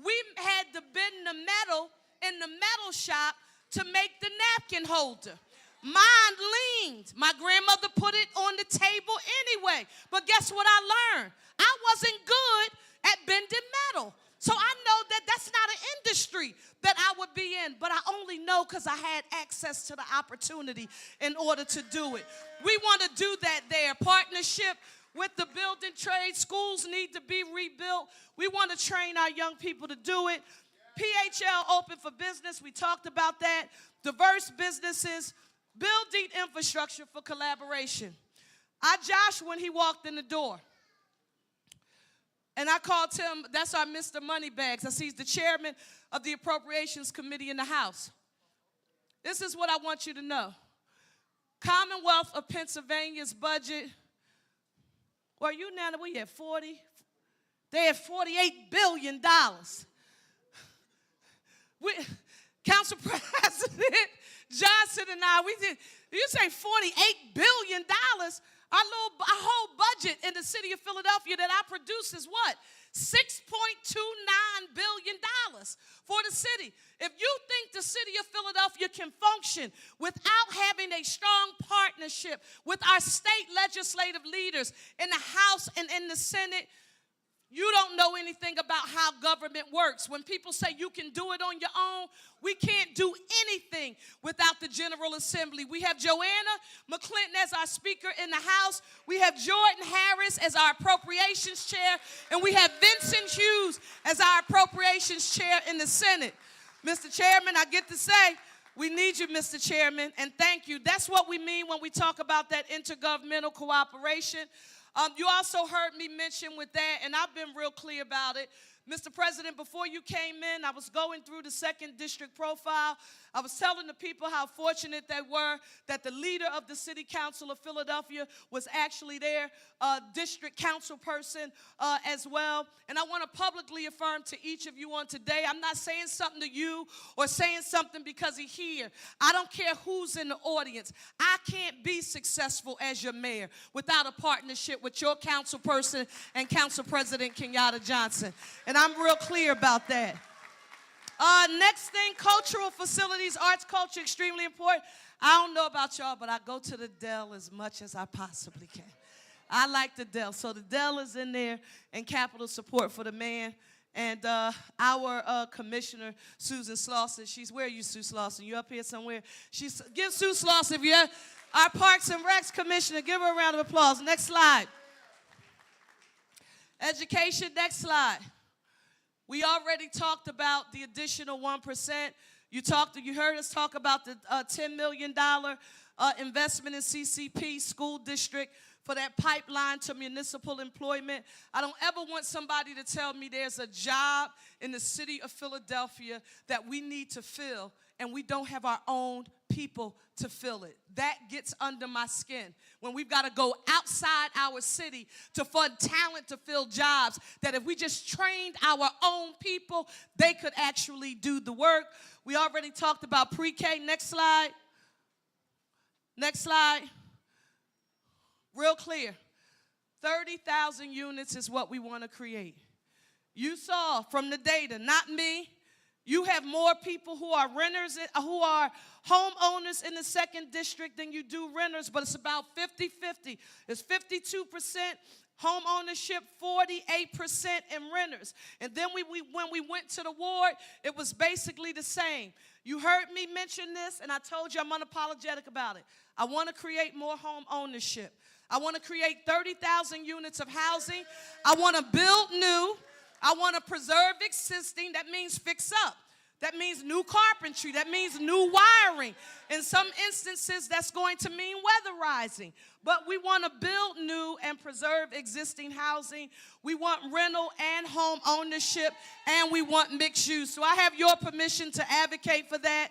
We had to bend the metal in the metal shop to make the napkin holder. Mine leaned. My grandmother put it on the table anyway. But guess what I learned? I wasn't good at bending metal. So I know that that's not an industry that I would be in. But I only know because I had access to the opportunity in order to do it. We want to do that there. Partnership with the building trade. Schools need to be rebuilt. We want to train our young people to do it. PHL open for business. We talked about that. Diverse businesses, building infrastructure for collaboration. I joshed when he walked in the door. And I called him, that's our Mr. Moneybags. I see he's the chairman of the Appropriations Committee in the House. This is what I want you to know. Commonwealth of Pennsylvania's budget, well, you now, we had 40, they had $48 billion. Council President Johnson and I, we did, you say $48 billion? Our whole budget in the city of Philadelphia that I produce is what? $6.29 billion for the city. If you think the city of Philadelphia can function without having a strong partnership with our state legislative leaders in the House and in the Senate, you don't know anything about how government works. When people say you can do it on your own, we can't do anything without the General Assembly. We have Joanna McClinton as our Speaker in the House. We have Jordan Harris as our Appropriations Chair. And we have Vincent Hughes as our Appropriations Chair in the Senate. Mr. Chairman, I get to say, we need you, Mr. Chairman, and thank you. That's what we mean when we talk about that intergovernmental cooperation. You also heard me mention with that, and I've been real clear about it. Mr. President, before you came in, I was going through the 2nd District profile. I was telling the people how fortunate they were that the leader of the City Council of Philadelphia was actually their district council person as well. And I want to publicly affirm to each of you on today, I'm not saying something to you or saying something because he's here. I don't care who's in the audience. I can't be successful as your mayor without a partnership with your council person and Council President Kenyatta Johnson. And I'm real clear about that. Next thing, cultural facilities, arts, culture, extremely important. I don't know about y'all, but I go to the Dell as much as I possibly can. I like the Dell. So the Dell is in there, and capital support for the man. And our commissioner, Susan Slauson, where are you, Sue Slauson? You up here somewhere? Give Sue Slauson, if you're our Parks and Recs commissioner, give her a round of applause. Next slide. Education, next slide. We already talked about the additional 1%. You heard us talk about the $10 million investment in CCP school district for that pipeline to municipal employment. I don't ever want somebody to tell me there's a job in the city of Philadelphia that we need to fill and we don't have our own people to fill it. That gets under my skin. When we've got to go outside our city to fund talent to fill jobs, that if we just trained our own people, they could actually do the work. We already talked about pre-K. Next slide. Next slide. Real clear. 30,000 units is what we want to create. You saw from the data, not me. You have more people who are renters, who are homeowners in the 2nd District than you do renters, but it's about 50-50. It's 52% home ownership, 48% in renters. And then when we went to the ward, it was basically the same. You heard me mention this, and I told you I'm unapologetic about it. I want to create more home ownership. I want to create 30,000 units of housing. I want to build new. I want to preserve existing. That means fix up. That means new carpentry. That means new wiring. In some instances, that's going to mean weatherizing. But we want to build new and preserve existing housing. We want rental and home ownership, and we want mixed use. So I have your permission to advocate for that.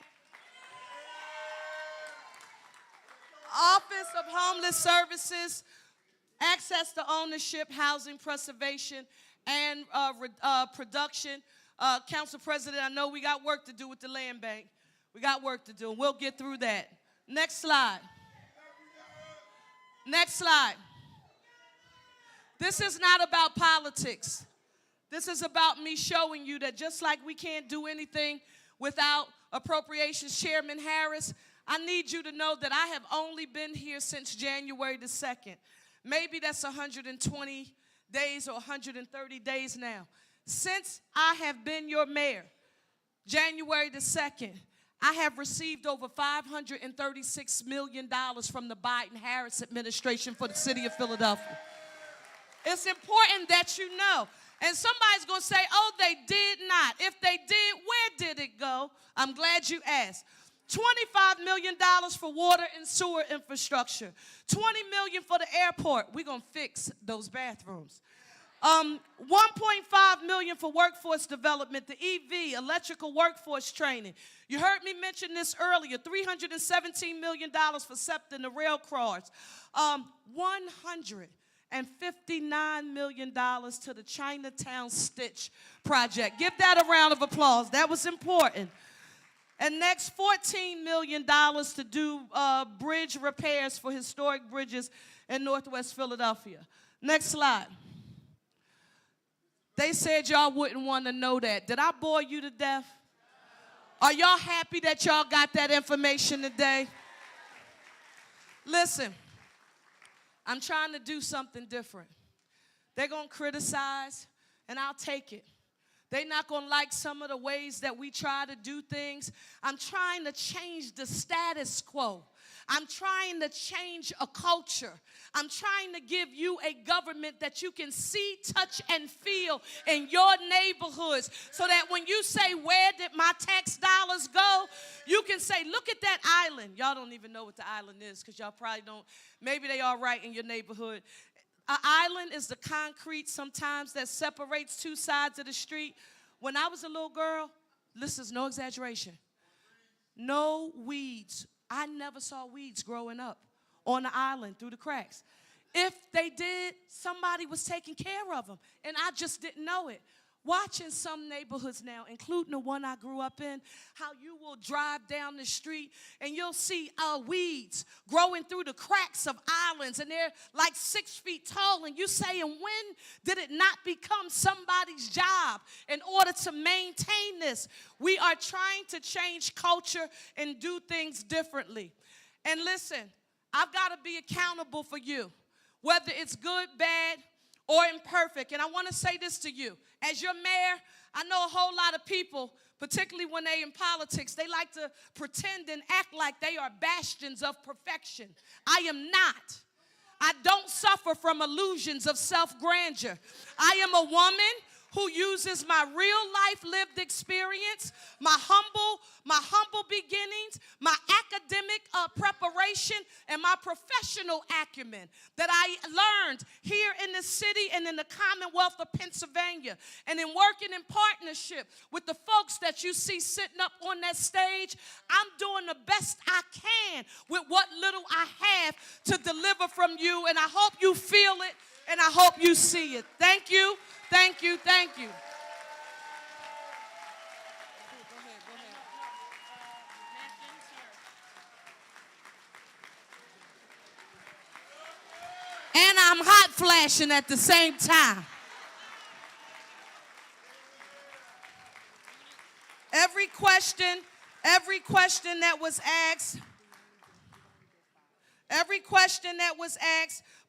Office of Homeless Services, access to ownership, housing preservation, and production. Council President, I know we got work to do with the land bank. We got work to do, and we'll get through that. Next slide. Next slide. This is not about politics. This is about me showing you that just like we can't do anything without Appropriations Chairman Harris, I need you to know that I have only been here since January the 2nd. Maybe that's 120 days or 130 days now. Since I have been your mayor, January the 2nd, I have received over $536 million from the Biden-Harris administration for the city of Philadelphia. It's important that you know. And somebody's going to say, oh, they did not. If they did, where did it go? I'm glad you asked. $25 million for water and sewer infrastructure. $20 million for the airport. We're going to fix those bathrooms. $1.5 million for workforce development, the EV, electrical workforce training. You heard me mention this earlier, $317 million for SEPTA and the rail cars. $159 million to the Chinatown Stitch project. Give that a round of applause. That was important. And next, $14 million to do bridge repairs for historic bridges in Northwest Philadelphia. Next slide. They said y'all wouldn't want to know that. Did I bore you to death? Are y'all happy that y'all got that information today? Listen, I'm trying to do something different. They're going to criticize, and I'll take it. They're not going to like some of the ways that we try to do things. I'm trying to change the status quo. I'm trying to change a culture. I'm trying to give you a government that you can see, touch, and feel in your neighborhoods so that when you say, where did my tax dollars go? You can say, look at that island. Y'all don't even know what the island is because y'all probably don't. Maybe they are right in your neighborhood. An island is the concrete sometimes that separates two sides of the street. When I was a little girl, this is no exaggeration, no weeds. I never saw weeds growing up on the island through the cracks. If they did, somebody was taking care of them, and I just didn't know it. Watching some neighborhoods now, including the one I grew up in, how you will drive down the street and you'll see weeds growing through the cracks of islands, and they're like 6 feet tall, and you saying, when did it not become somebody's job in order to maintain this? We are trying to change culture and do things differently. And listen, I've got to be accountable for you, whether it's good, bad, or imperfect. And I want to say this to you. As your mayor, I know a whole lot of people, particularly when they're in politics, they like to pretend and act like they are bastions of perfection. I am not. I don't suffer from illusions of self-grandeur. I am a woman who uses my real life lived experience, my humble beginnings, my academic preparation, and my professional acumen that I learned here in the city and in the Commonwealth of Pennsylvania, and in working in partnership with the folks that you see sitting up on that stage. I'm doing the best I can with what little I have to deliver from you, and I hope you feel it, and I hope you see it. Thank you. Thank you, thank you. Go ahead. And I'm hot flashing at the same time. Every question that was asked,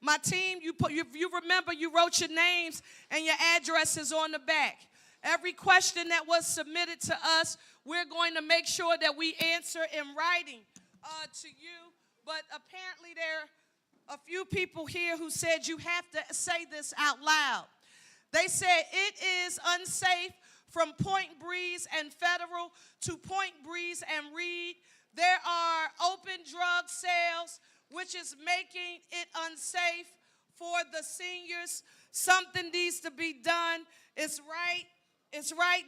my team, you remember, you wrote your names and your addresses on the back. Every question that was submitted to us, we're going to make sure that we answer in writing to you. But apparently there are a few people here who said you have to say this out loud. They said it is unsafe from Point Breeze and Federal to Point Breeze and Reed. There are open drug sales, which is making it unsafe for the seniors. Something needs to be done. It's right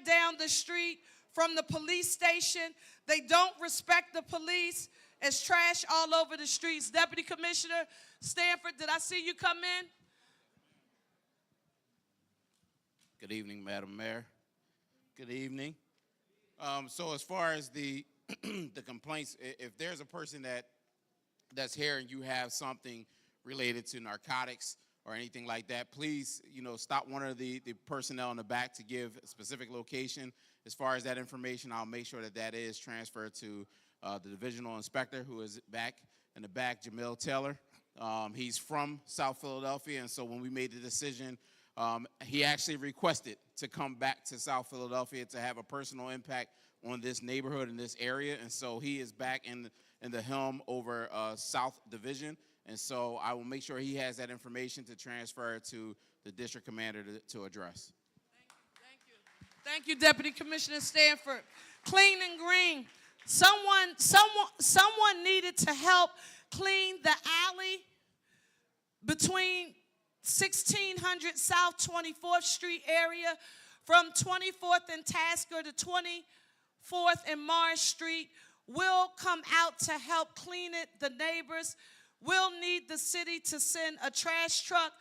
down the street from the police station. They don't respect the police. It's trash all over the streets. Deputy Commissioner Stanford, did I see you come in? Good evening, Madam Mayor. Good evening. So as far as the the complaints, if there's a person that's here and you have something related to narcotics or anything like that, please, stop one of the personnel in the back to give a specific location. As far as that information, I'll make sure that is transferred to the divisional inspector, who is back in the back, Jamil Taylor. He's from South Philadelphia, and so when we made the decision, he actually requested to come back to South Philadelphia to have a personal impact on this neighborhood and this area, and so he is back in the helm over South Division, and so I will make sure he has that information to transfer to the district commander to address. Thank you, Deputy Commissioner Stanford. Clean and green. Someone needed to help clean the alley between 1600 South 24th Street area from 24th and Tasker to 24th and Morris Street. We'll come out to help clean it. The neighbors will need the city to send a trash truck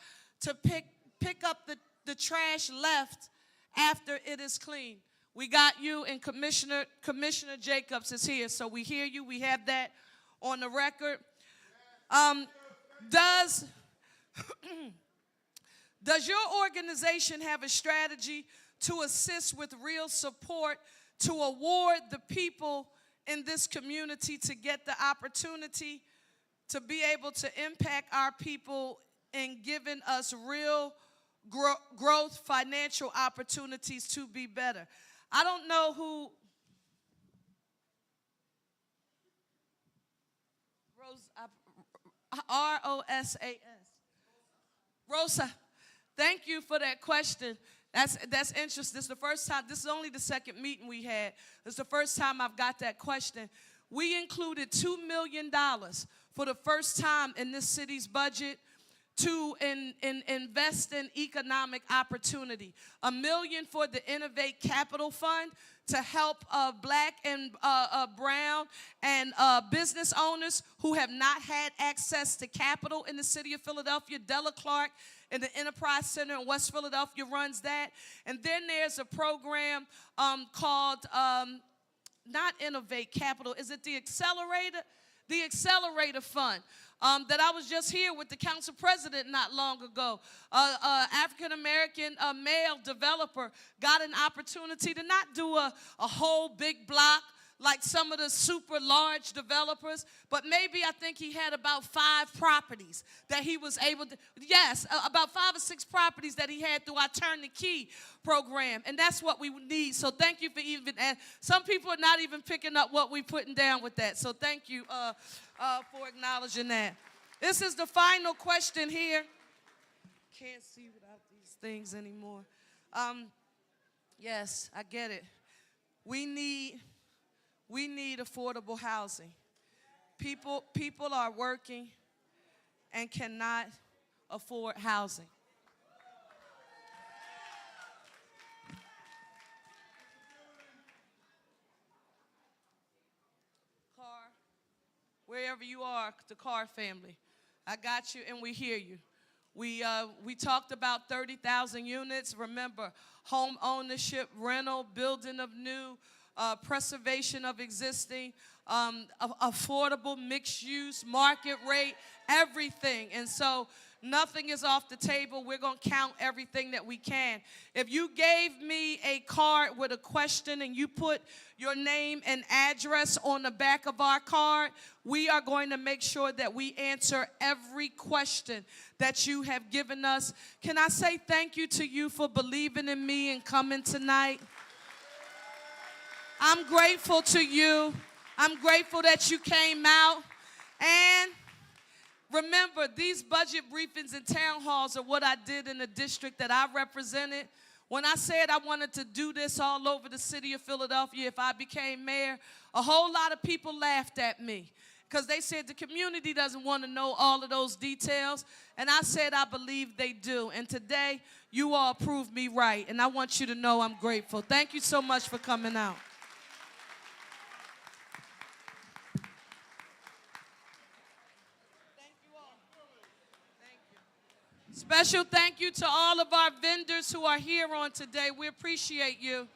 to pick up the trash left after it is clean. We got you, and Commissioner Jacobs is here, so we hear you. We have that on the record. Does your organization have a strategy to assist with real support to award the people in this community to get the opportunity to be able to impact our people in giving us real growth, financial opportunities to be better? I don't know who, R-O-S-A-S. Rosa, thank you for that question. That's interesting. This is the first time, this is only the second meeting we had. This is the first time I've got that question. We included $2 million for the first time in this city's budget to invest in economic opportunity. $1 million for the Innovate Capital Fund to help black and brown and business owners who have not had access to capital in the city of Philadelphia. Della Clark in the Enterprise Center in West Philadelphia runs that. And then there's a program called, not Innovate Capital, is it the Accelerator? The Accelerator Fund. That I was just here with the council president not long ago. African-American male developer got an opportunity to not do a whole big block like some of the super large developers, but maybe I think he had about 5 properties that he was able to, yes, about 5 or 6 properties that he had through our Turn the Key program, and that's what we need. So thank you for even, and some people are not even picking up what we're putting down with that, so thank you for acknowledging that. This is the final question here. Can't see without these things anymore. Yes, I get it. We need affordable housing. People are working and cannot afford housing. Car, wherever you are, the Carr family, I got you and we hear you. We talked about 30,000 units. Remember, home ownership, rental, building of new, preservation of existing, affordable, mixed use, market rate, everything. And so nothing is off the table. We're going to count everything that we can. If you gave me a card with a question and you put your name and address on the back of our card, we are going to make sure that we answer every question that you have given us. Can I say thank you to you for believing in me and coming tonight? I'm grateful to you. I'm grateful that you came out. And remember, these budget briefings and town halls are what I did in the district that I represented. When I said I wanted to do this all over the city of Philadelphia if I became mayor, a whole lot of people laughed at me because they said the community doesn't want to know all of those details. And I said I believe they do. And today, you all proved me right. And I want you to know I'm grateful. Thank you so much for coming out. Special thank you to all of our vendors who are here on today. We appreciate you.